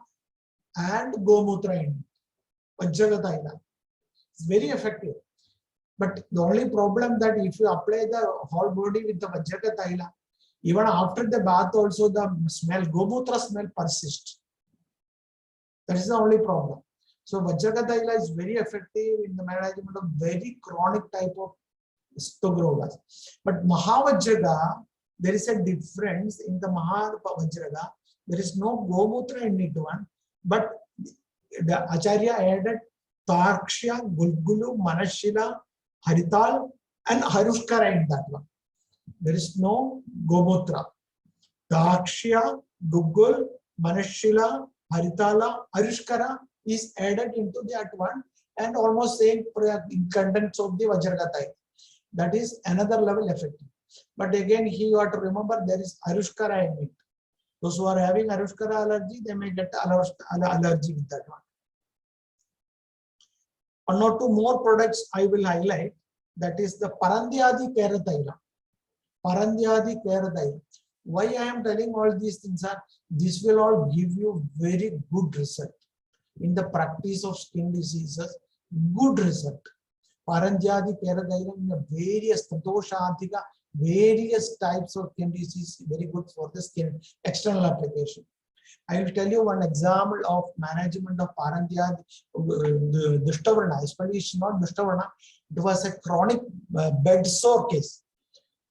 and Gomutra in it. Vajraga Taila. It's very effective. But the only problem that if you apply the whole body with the Vajraga Taila, even after the bath also the smell, Gomutra smell persists. That is the only problem. So Vajraga Taila is very effective in the management of very chronic type of stogrogas. But Mahavajraga, there is a difference in the Mahavajraga. There is no Gomutra in it one, but the Acharya added Tarksha, Gulgulu, Manashila, Harital, and Harushkara in that one. There is no Gomutra. Tarksha, Gulgul, Manashila, Haritala, Harushkara is added into that one and almost same contents of the Vajraga. That is another level effective. But again, here you have to remember there is Harushkara in it. Those who are having Harushkara allergy, they may get allergy with that one. One or two more products I will highlight. That is the Parandyadi Kerataila. Parandyadi Kerataila. Why I am telling all these things are, this will all give you very good result in the practice of skin diseases. Good result. Parandyadi Kerataila in the various Dosha, various types of skin disease, very good for the skin external application. I will tell you one example of management of Parandyadi Dushtavarna, especially it's not Dushtavarna, it was a chronic bed sore case.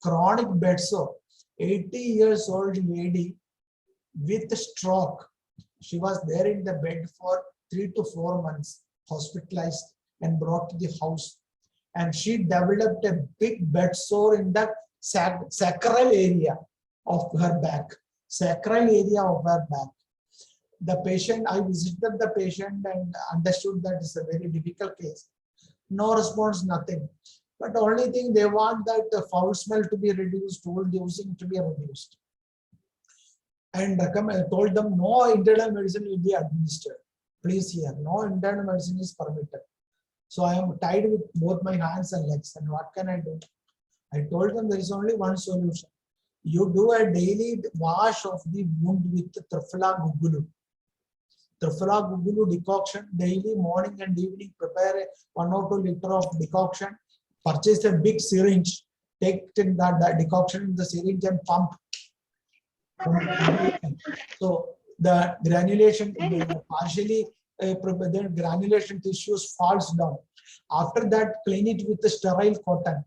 Chronic bed sore. 80 years old lady with stroke. She was there in the bed for 3 to 4 months, hospitalized and brought to the house. And she developed a big bed sore in the sacral area of her back. Sacral area of her back. The patient, I visited the patient and understood that it's a very difficult case. No response, nothing. But the only thing they want that the foul smell to be reduced, tool using to be reduced. And told them no internal medicine will be administered. Please hear, no internal medicine is permitted. So I am tied with both my hands and legs. And what can I do? I told them there is only one solution. You do a daily wash of the wound with Triphala Gugulu. Triphala Gugulu decoction, daily morning and evening, prepare 1 or 2 liters of decoction, purchase a big syringe, take that decoction in the syringe and pump. So the granulation, partially the granulation tissues falls down. After that, clean it with the sterile cotton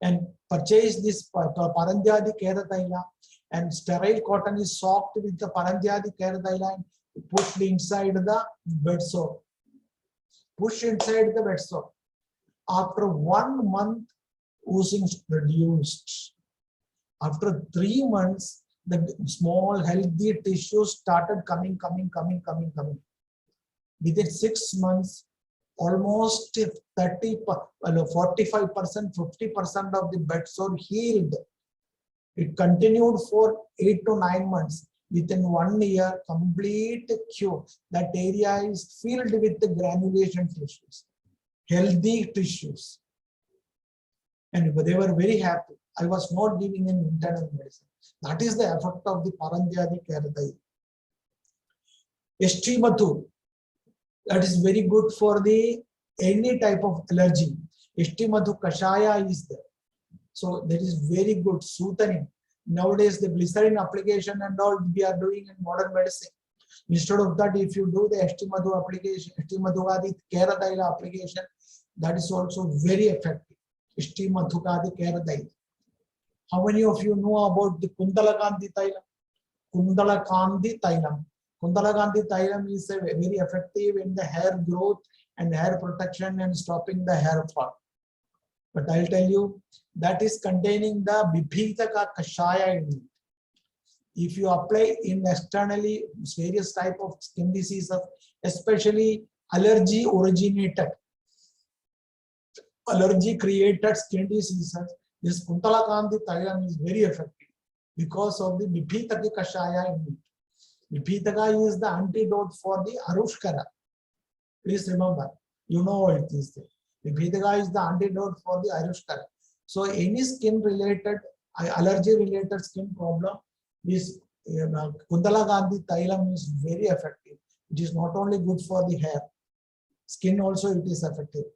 and purchase this Parandyadi Kerataila, and sterile cotton is soaked with the Parandyadi Kerataila and pushed inside the bed sore. Push inside the bed sore. After 1 month, oozing reduced. After 3 months, the small healthy tissues started coming. Within 6 months, almost 30, 45%, 50% of the bed sore healed. It continued for 8 to 9 months. Within 1 year, complete cure. That area is filled with the granulation tissues, healthy tissues. And they were very happy. I was not giving an internal medicine. That is the effect of the Parandyadi Kerataila. Eshtimathu. That is very good for the any type of allergy. Eshtimathu Kashaya is there. So that is very good soothing. Nowadays the glycerin application and all we are doing in modern medicine. Instead of that, if you do the Eshtimathu application, Eshtimathu Kerataila application, that is also very effective. Eshtimathu Kerataila. How many of you know about the Kundalakandi Tailam? Kundalakandi Tailam. Kundalakandi Tailam is very effective in the hair growth and hair protection and stopping the hair fall. But I'll tell you, that is containing the Bibhitaka Kashaya in it. If you apply in externally various type of skin diseases, especially allergy originated, allergy created skin diseases, this Kundalakandi Tailam is very effective because of the Bibhitaka Kashaya in it. Vibhitaka is the antidote for the Arushkara. Please remember, you know all these things. Vibhitaka is the antidote for the Arushkara. So any skin related, allergy related skin problem, this Kundalakandi Tailam is very effective. It is not only good for the hair. Skin also it is effective.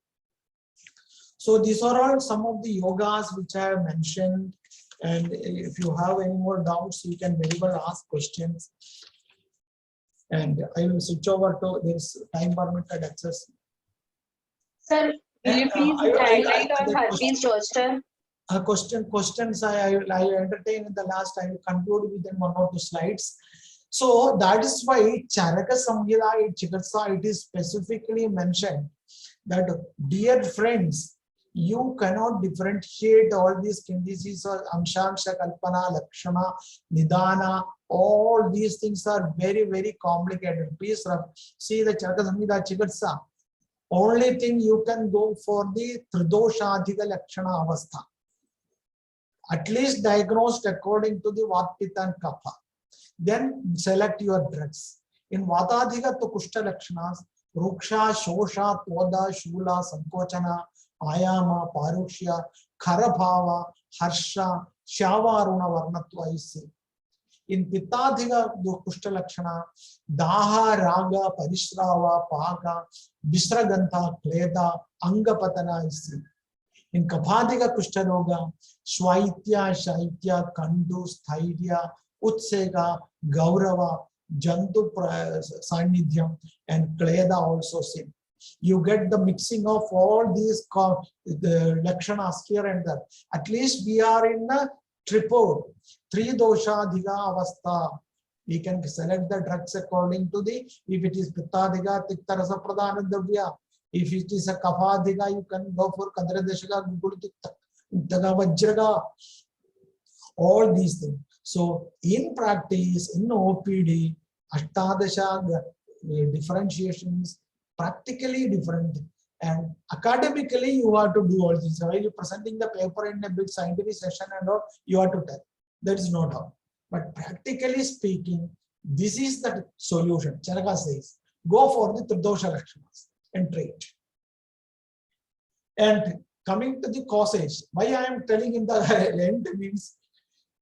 So these are all some of the yogas which I have mentioned. And if you have any more doubts, you can very well ask questions. And I will switch over to this time permitted access. Sir, will you please highlight on the herpes zoster? Questions I entertained in the last. I will conclude within 1 or 2 slides. So that is why Charaka Samhita in Chikitsa, it is specifically mentioned that, dear friends, you cannot differentiate all these skin diseases, Amshansha, Kalpana, Lakshana, Nidana, all these things are very, very complicated. Please see the Charaka Samhita Chikitsa. Only thing you can go for the Tridoshadhika Lakshana Avastha. At least diagnosed according to the Vat, Pitta and Kapha. Then select your drugs. In Vatadhika to Kushta Lakshanas, Ruksha, Shosha, Toda, Shula, Sankochana, Ayama, Parushya, Karabhava, Harsha, Shavaruna Varnatva is seen. In Pittadhika Kushta Lakshana, Daha, Raga, Parishrava, Paga, Bisragantha, Kleda, Angapatana is seen. In Kapadiga Kushtaroga, Swaitya, Shaitya, Kandu, Sthairya, Utsega, Gaurava, Jantu Sanidhyam, and Kleda also seen. You get the mixing of all these the Lakshanas here and there. At least we are in the tripod, 3 dosha dhiga avastha. We can select the drugs according to the, if it is Pitta dhiga, Tikta rasa pradhana davya. If it is a Kapha dhiga, you can go for Kadra deshaka, Gugul Tikta, Daga Vajraga, all these things. So in practice, in OPD, Ashtadasha differentiations practically different, and academically you have to do all this. While you're presenting the paper in a big scientific session and all, you have to tell. That is not how. But practically speaking, this is the solution. Charaka says, go for the Tridosha Lakshanas and treat. And coming to the causes, why I am telling in the end means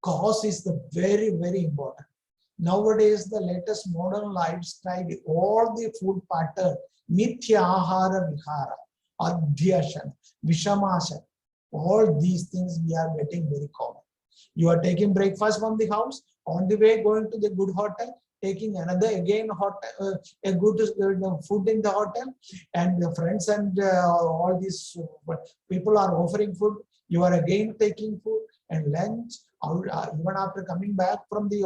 cause is the very, very important. Nowadays, the latest modern lifestyle, all the food pattern, Mithya Ahara Vihara, Adhyashan, Vishamashan, all these things we are getting very common. You are taking breakfast from the house, on the way going to the good hotel, taking another again hotel, a good food in the hotel, and the friends and all these people are offering food. You are again taking food and lunch. Even after coming back from the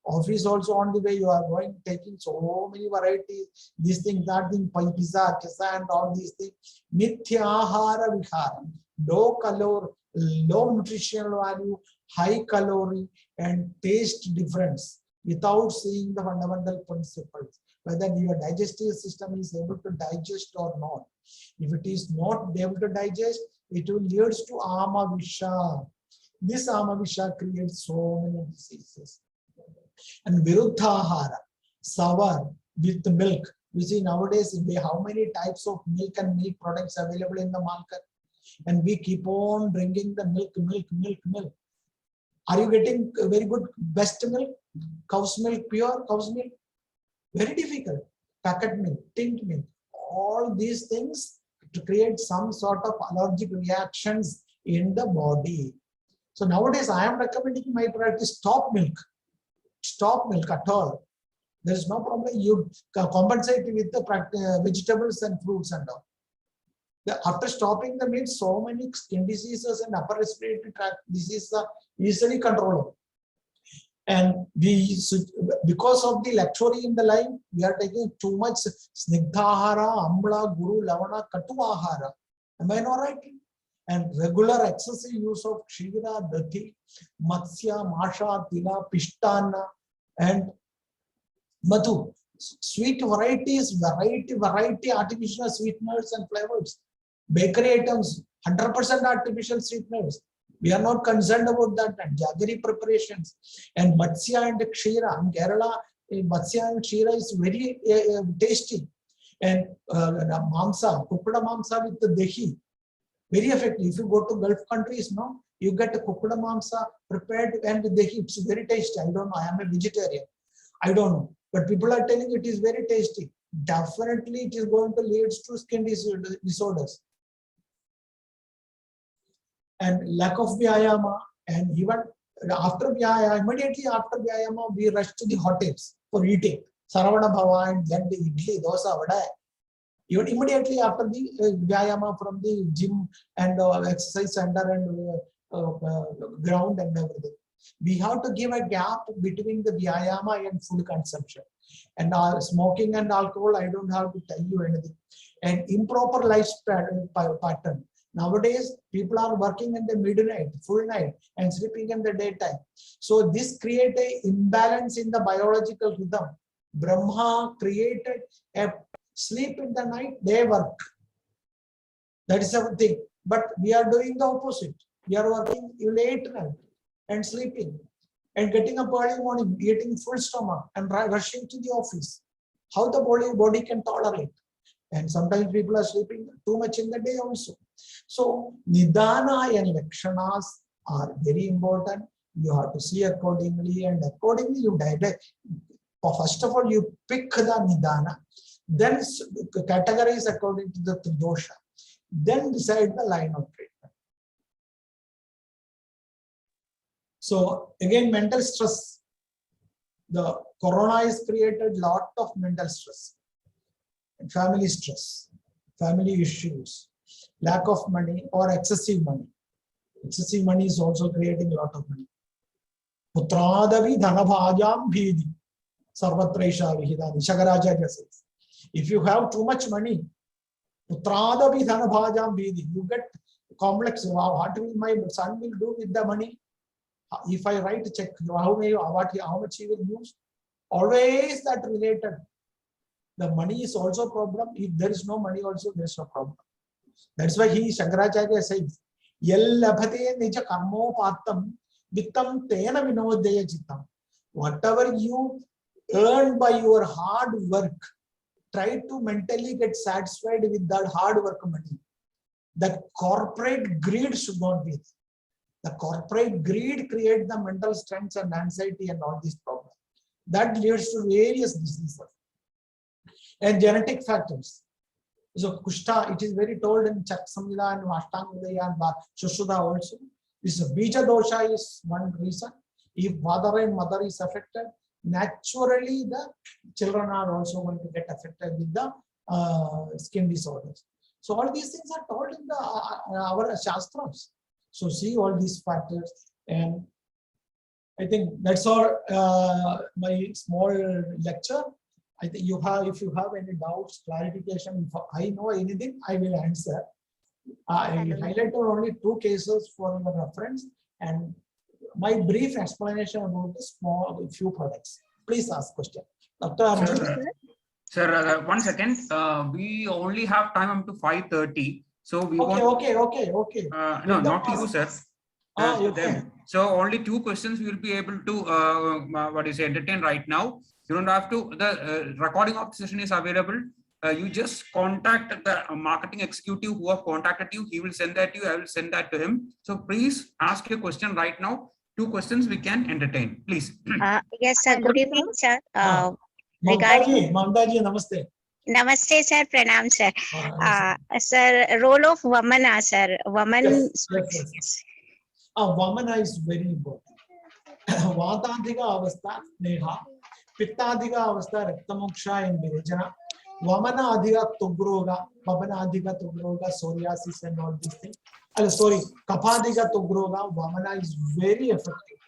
office, also on the way you are going taking so many varieties. This thing, that thing, pizza, kisa, and all these things. Mithya ahara vihara, low calorie, low nutritional value, high calorie, and taste difference, without seeing the fundamental principles, whether your digestive system is able to digest or not. If it is not able to digest, it will lead to Amavisha. This Amavisha creates so many diseases. And Viruddhahara, sour with milk. You see nowadays how many types of milk and milk products available in the market. And we keep on drinking the milk. Are you getting very good best milk? Cow's milk, pure cow's milk? Very difficult. Packet milk, tint milk, all these things to create some sort of allergic reactions in the body. So nowadays I am recommending my practice, stop milk at all. There is no problem. You compensate with the vegetables and fruits and all. After stopping the meat, so many skin diseases and upper respiratory tract diseases are easily controllable. And we, because of the luxury in the life, we are taking too much snigdhahara, amla, guru, lavana, katuahara. Am I not right? And regular excessive use of kshira, dathi, matsya, masha, tila, pishtana, and madhu. Sweet varieties, variety artificial sweeteners and flavors. Bakery items, 100% artificial sweeteners. We are not concerned about that. And jaggery preparations and matsya and kshira. In Kerala, matsya and kshira is very tasty. And mamsa, kukuda mamsa with the dehi, very effective. If you go to Gulf countries, no, you get a kukuda mamsa prepared and with dehi. It's very tasty. I don't know. I am a vegetarian. I don't know. But people are telling it is very tasty. definitely it is going to lead to skin disorders. And lack of vyayama, and even after vyayama, immediately after vyayama, we rush to the hotels for eating. Saravana Bhava and then the idli, dosa, vada. Even immediately after the vyayama from the gym and exercise center and ground and everything. We have to give a gap between the vyayama and food consumption. And smoking and alcohol, I don't have to tell you anything. And improper lifestyle pattern. Nowadays, people are working in the midnight, full night, and sleeping in the daytime. So this creates an imbalance in the biological rhythm. Brahma created a sleep in the night, day work. That is something. But we are doing the opposite. We are working late night and sleeping and getting up early morning, eating full stomach and rushing to the office. How the body can tolerate? And sometimes people are sleeping too much in the day also. So nidana and lakshanas are very important. You have to see accordingly, and accordingly you direct. First of all, you pick the nidana, then categorize according to the dosha, then decide the line of treatment. So again, mental stress. The corona has created lot of mental stress, family stress, family issues, lack of money or excessive money. Excessive money is also creating a lot of money. Putradavi dhanabhajam bhidi sarvatraisha vihidani. Shakaracharya says, if you have too much money, putradavi dhanabhajam bhidi, you get complex. Wow, what will my son will do with the money? If I write a check, how much he will use? Always that related. The money is also a problem. If there is no money also, there is no problem. That's why Shankaracharya says, Yellabhate nija karmo patam vittam tena vinodaya chittam. Whatever you earn by your hard work, try to mentally get satisfied with that hard work money. That corporate greed should not be there. The corporate greed creates the mental stress and anxiety and all these problems. That leads to various diseases. And genetic factors. So Kushta, it is very told in Chak Samhita and Ashtanga Udaya and Shushuddha also. This Bija dosha is one reason. If father and mother is affected, naturally the children are also going to get affected with the skin disorders. So all these things are told in the our Shastras. So see all these factors, and I think that's all my small lecture. I think you have, if you have any doubts, clarification, if I know anything, I will answer. I highlighted only 2 cases for your reference and my brief explanation about the few products. Please ask question. Dr. Arjun. Sir, 1 second. We only have time up to 5:30. So we okay. no, not you, sir. Okay. So only 2 questions we will be able to entertain right now. You don't have to. The recording of the session is available. You just contact the marketing executive who have contacted you. He will send that to you. I will send that to him. So please ask your question right now. 2 questions we can entertain. Please. Yes, sir. Good evening, sir. Regarding Mamtaji, namaste. Namaste, sir. Pranam, sir. Sir, role of Vamana, sir. Woman. Yes. Vamana is very important. Vatadhiga avastha sneha, pittadhiga avastha raktamoksha and virajana. Vamana adhiga tugroga, Vamana adhiga tugroga, psoriasis and all these things. Kapadhiga tugroga, Vamana is very effective.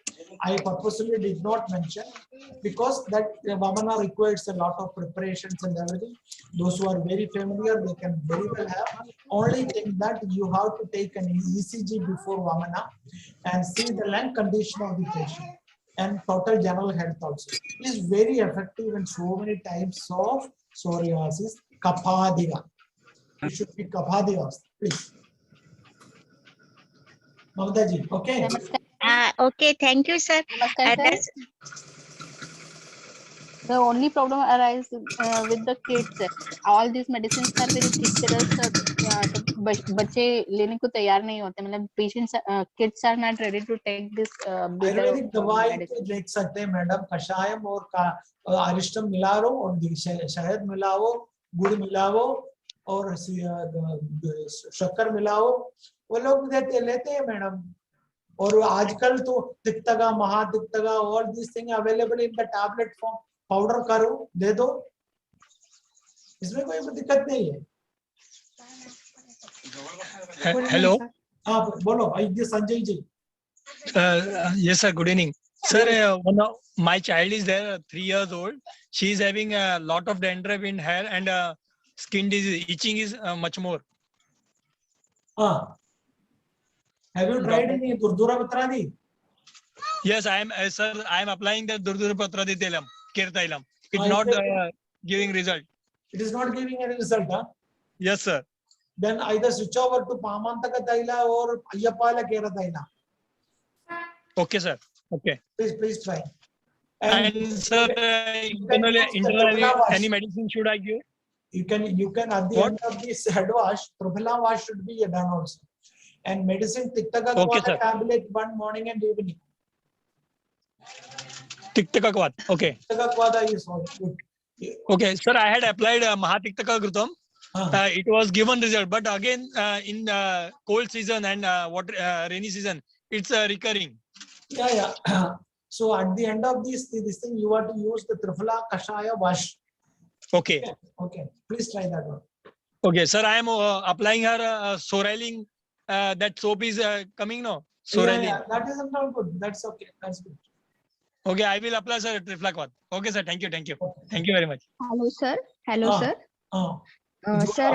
I purposely did not mention because that Vamana requires a lot of preparations and everything. Those who are very familiar, they can very well have. Only thing that you have to take an ECG before Vamana and see the lung condition of the patient and total general health also. It is very effective in so many types of psoriasis. Kapadhiga. It should be Kapadhiga, please. Mamtaji, okay? Okay, thank you, sir. The only problem arises with the kids. All these medicines are very picturesque. तो बच्चे लेने को तैयार नहीं होते. मतलब patients, kids are not ready to take this bitter Ayurvedic दवाई तो medicine. देख सकते हैं मैडम, कषायम और अरिष्टम मिलाओ और शहद मिलाओ, गुड़ मिलाओ और शक्कर मिलाओ, वो लोग लेते हैं मैडम. और आजकल तो तिक्तगा, महातिक्तगा, all this thing available in the tablet form. Powder करो, दे दो, इसमें कोई दिक्कत नहीं है. Hello. हाँ बोलो, Sanjay ji. Yes, sir. Good evening, sir. One of my child is there, 3 years old. She is having a lot of dandruff in hair and skin disease. Itching is much more. हाँ. Have you tried any Durdura Patradi? Yes, I am, sir. I am applying the Durdura Patradi Telam, Kirtailam. It's Is not it- giving result. It is not giving any result, huh? Yes, sir. Then either switch over to Pamantaka Taila or Ayapala Kera Taila. Okay, sir. Okay. Please try. And sir, internally, any medicine should I give? You can at the What? end of this head wash, Prophyla wash should be done also. And medicine Tiktaka Okay, sir. tablet one morning and evening. Tiktaka Kwat. Okay. Tiktaka Kwada is all good. Okay, sir. I had applied Mahatiktaka Grutam. It was given result, but again in cold season and rainy season, it's recurring. Yeah. So at the end of this thing, you have to use the Triphala Kashaya wash. Okay. Okay. Please try that one. Okay, sir. I am applying her Soraling. That soap is coming now. Soraling. Yeah, that is not good. That's okay. That's good. Okay, I will apply, sir, Triflaquat. Okay, sir. Thank you. Okay. Thank you very much. Hello, sir. Hello, Ah. sir. Oh. Sir,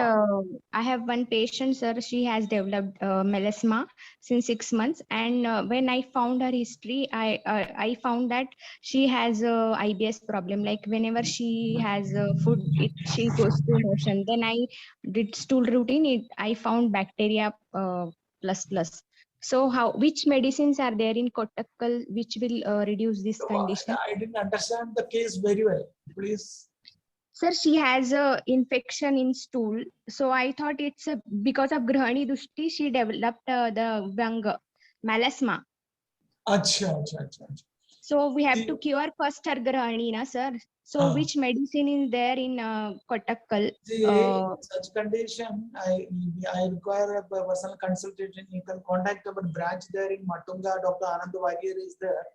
I have one patient, sir. She has developed melasma since 6 months, and when I found her history, I found that she has a IBS problem. Like whenever she has food, she goes to motion. Then I did stool routine. I found bacteria plus. So which medicines are there in Kottakkal which will reduce this condition? I didn't understand the case very well. Please. Sir, she has a infection in stool. So I thought it's because of Grahani Dushti, she developed the melasma. Acha. So we have to cure first her Grahani, na sir. So which medicine is there in Kottakkal? See, such condition, I require a personal consultation. You can contact our branch there in Matunga. Dr. Anand Vaidya is there.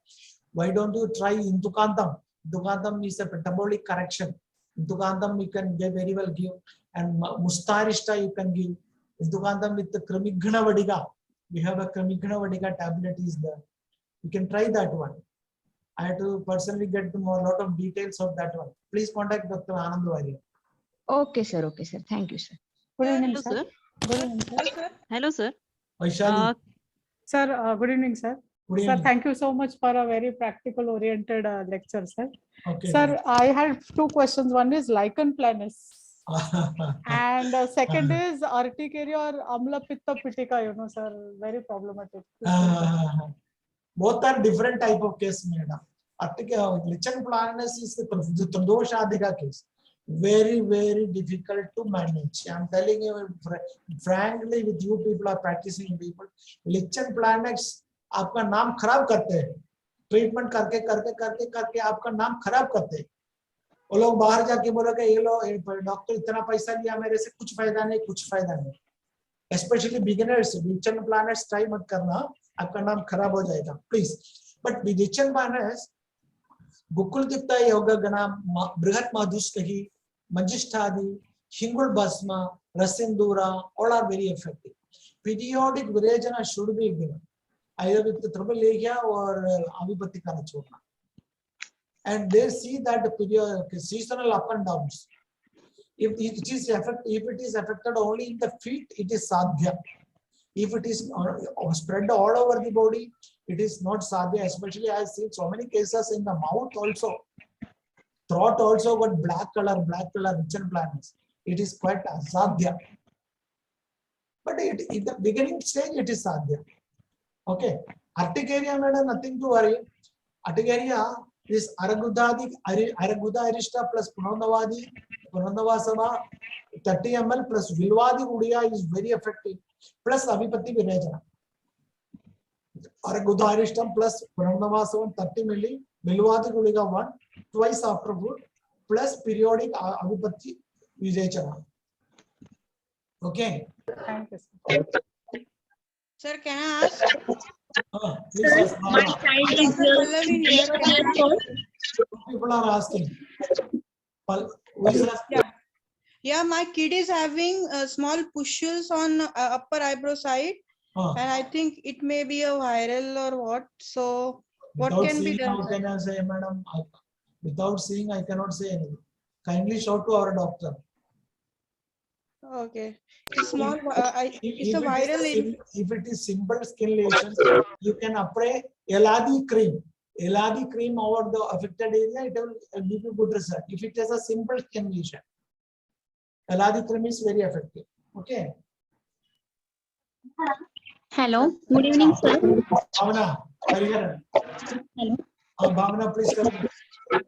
Why don't you try Indukantam? Indukantam is a metabolic correction. Indukantam you can very well give, and Mustarishta you can give. Indukantam with the Kramighna Vadiga. We have a Kramighna Vadiga tablet is there. You can try that one. I have to personally get a lot of details of that one. Please contact Dr. Anand Vaidya. Okay, sir. Thank you, sir. Good evening, Hello, sir. sir. Good evening, sir. Hello, sir. Vaishali. Sir, good evening, sir. Good Sir, evening. thank you so much for a very practical oriented lecture, sir. Okay. Sir, I had 2 questions. One is lichen planus. And second is urticaria or amla pitta pitika, sir, very problematic. Both are different type of case, madam. Lichen planus is the Doshadika case. Very, very difficult to manage. I'm telling you frankly, with you people are practicing people. Lichen planus, आपका नाम खराब करते हैं. Treatment करके आपका नाम खराब करते हैं. वो लोग बाहर जाके बोलोगे ये लो डॉक्टर इतना पैसा लिया मेरे से, कुछ फायदा नहीं. Especially beginners, lichen planus try मत करना, आपका नाम खराब हो जाएगा, please. But lichen planus, Bukul Dipta yoga गना, बृहत माधुष्कही, मंजिष्ठादि, हिंगुल भस्मा, रसिंदूरा, all are very effective. Periodic virajana should be given, either with the triple legia or avipatti kana chorna. And they see that the period seasonal up and downs. If it is affected only in the feet, it is sadhya. If it is spread all over the body, it is not sadhya. Especially I have seen so many cases in the mouth also, throat also got black color, lichen planus. It is quite sadhya. But in the beginning stage, it is sadhya. Okay. Urticaria, madam, nothing to worry. Urticaria, This Aragudha Arishta plus Punarnavasava 30 ml plus Vilvadi Udia is very effective. Plus Avipatti Virajana. Aragudha Arishtam plus Punarnavasava 30 ml, Vilvadi Udiga 1 twice after food plus periodic Avipatti Virajana. Okay. Thank you, sir. Sir, can I ask? Please ask. My child is Pallavi here. 11 years old. People are asking. Who is asking? Yeah, my kid is having small pustules on upper eyebrow side, and I think it may be a viral or what. So, what Without can be seeing, done? how can I say, madam? Without seeing, I cannot say anything. Kindly show to our doctor. Okay, it's small. It's a If viral. if it is simple skin lesions, you can apply Eladi cream. Eladi cream over the affected area, it will give you good result. If it is a simple skin lesion, Eladi cream is very effective. Okay. Hello, good evening, sir. Bhavana, Hariharan. Hello. Bhavana, please tell me.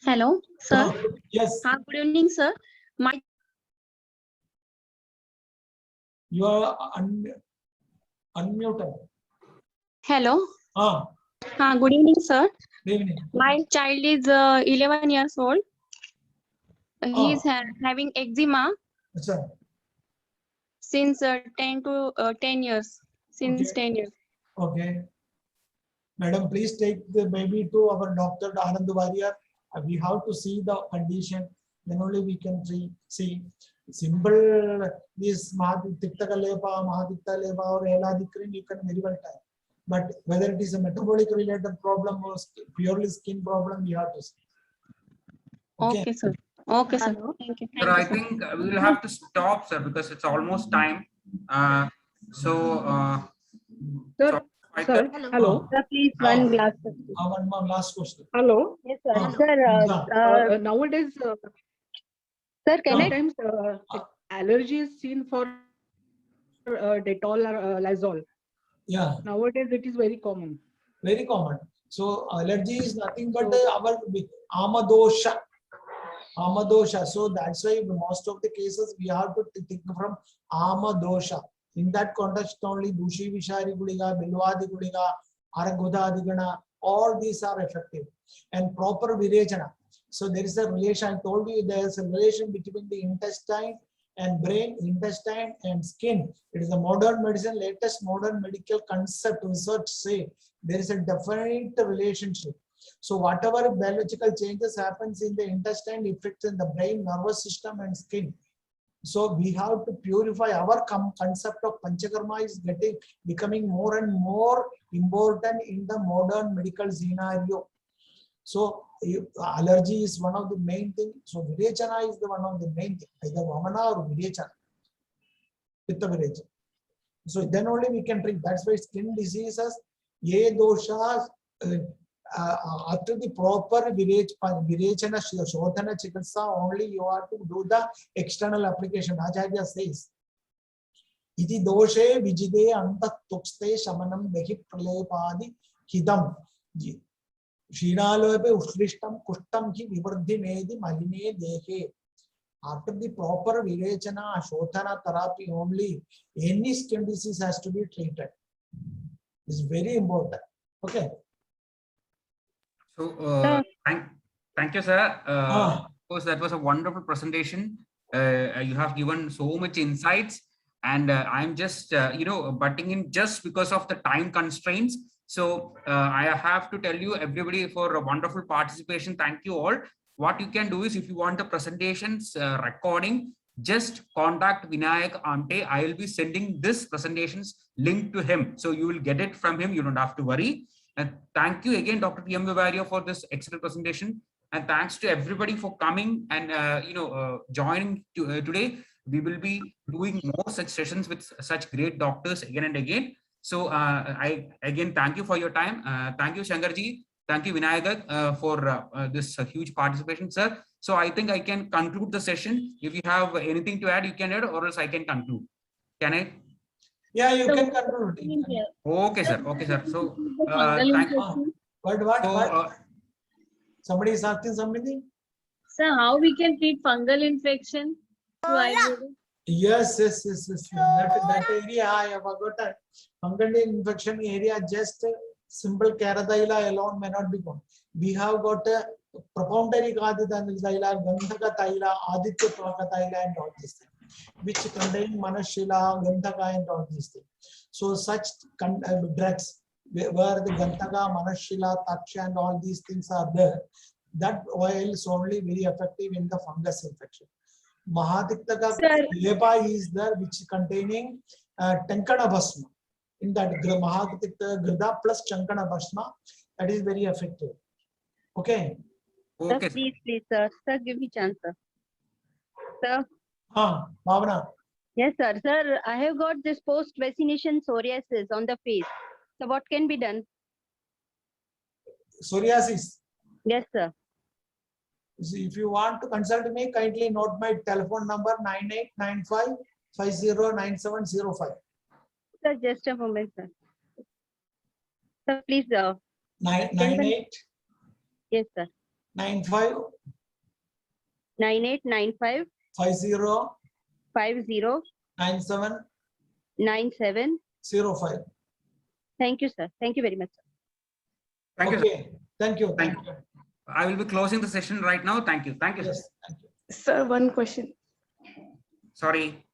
Hello, sir. Yes, Good evening, sir. My you are unmuted. hello. Good Good evening, sir. evening. My child is 11 years old. He is Oh. having eczema Sir. since 10 years. Since Okay. 10 years. Okay. Madam, please take the baby to our doctor, Anand Warrior. We have to see the condition. Then only we can see. Simple this Mahatikta Lepa, Mahatikta Lepa or Eladi cream, you can very well try. But whether it is a metabolic related problem or purely skin problem, you have to see. Okay, sir. Okay, sir. Thank you. Sir, I think we will have to stop, sir, because it's almost time. Sir, I sir, can- hello. Sir, please one glass. One more last question. Hello. Yes, sir. Nowadays, sir, sometimes allergy is seen for Dettol or Lysol. Yeah, Nowadays, it is very common. very common. So allergy is nothing but our amadosha. Amadosha. So that's why most of the cases we have to think from amadosha. In that context only Dushi Vishari Gudiga, Bilwadi Gudiga, Aragudha Adigana, all these are effective. And proper virechana. So there is a relation, I told you there is a relation between the intestine and brain, intestine and skin. It is a modern medicine, latest modern medical concept, research say there is a definite relationship. So whatever biological changes happens in the intestine affects in the brain, nervous system and skin. So we have to purify our concept of Panchakarma is becoming more and more important in the modern medical scenario. So allergy is one of the main things. So virechana is the one of the main things, either Vamana or virechana. Pitta virechana. So then only we can treat. That's why skin diseases, ye doshas, after the proper virechana shodhana chikitsa, only you have to do the external application. Acharya says, iti doshe vijide anta tukste shamanam behi pralepadi hidam. Shiralope ushrishtam kushtam ki vivardhinedi maline dehe. After the proper virechana, shodhana therapy only, any skin disease has to be treated. It's very important. Okay. So thank you, sir. Of course, that was a wonderful presentation. You have given so much insights, and I'm just butting in just because of the time constraints. So I have to tell you, everybody, for a wonderful participation. Thank you all. What you can do is, if you want the presentations recording, just contact Vinayak Amte. I will be sending this presentations link to him, so you will get it from him. You don't have to worry. And thank you again, Dr. T.M. Varia, for this excellent presentation. And thanks to everybody for coming and joining today. We will be doing more such sessions with such great doctors again and again. So I again thank you for your time. Thank you, Shankarji. Thank you, Vinayak, for this huge participation, sir. So I think I can conclude the session. If you have anything to add, you can add, or else I can conclude. Can I? Yeah, you can conclude. Okay, sir. Okay, sir. So What? Somebody is asking something? Sir, how we can treat fungal infection through Ayurveda? Yes. That area I have got a fungal infection area. Just simple keraliya alone may not be gone. We have got a profoundary Kadithan Zaila, Gandhaka Taila, Aditya Praka Taila, and all these things, which contain Manashila, Gandhaka, and all these things. So such drugs where the Gandhaka, Manashila, Taksha, and all these things are there, that oil is only very effective in the fungus infection. Mahadiktaka lepa is there, which is containing Tankana Bhasma. In that Mahadiktaka Grida plus Chankana Bhasma, that is very effective. Okay. Okay. Sir, please, sir. Sir, give me chance, sir. Sir. Bhavana. Yes, sir. Sir, I have got this post-vaccination psoriasis on the face. So what can be done? Psoriasis. Yes, sir. If you want to consult me, kindly note my telephone number 9895 509705. Sir, just a moment, sir. Sir, please. 98. Yes, sir. 95 9895 50 50 97 97 05. Thank you, sir. Thank you very much, sir. Thank you. Okay. Thank you. Thank you. I will be closing the session right now. Thank you. Thank you. Yes, thank you. Sir, one question. Sorry.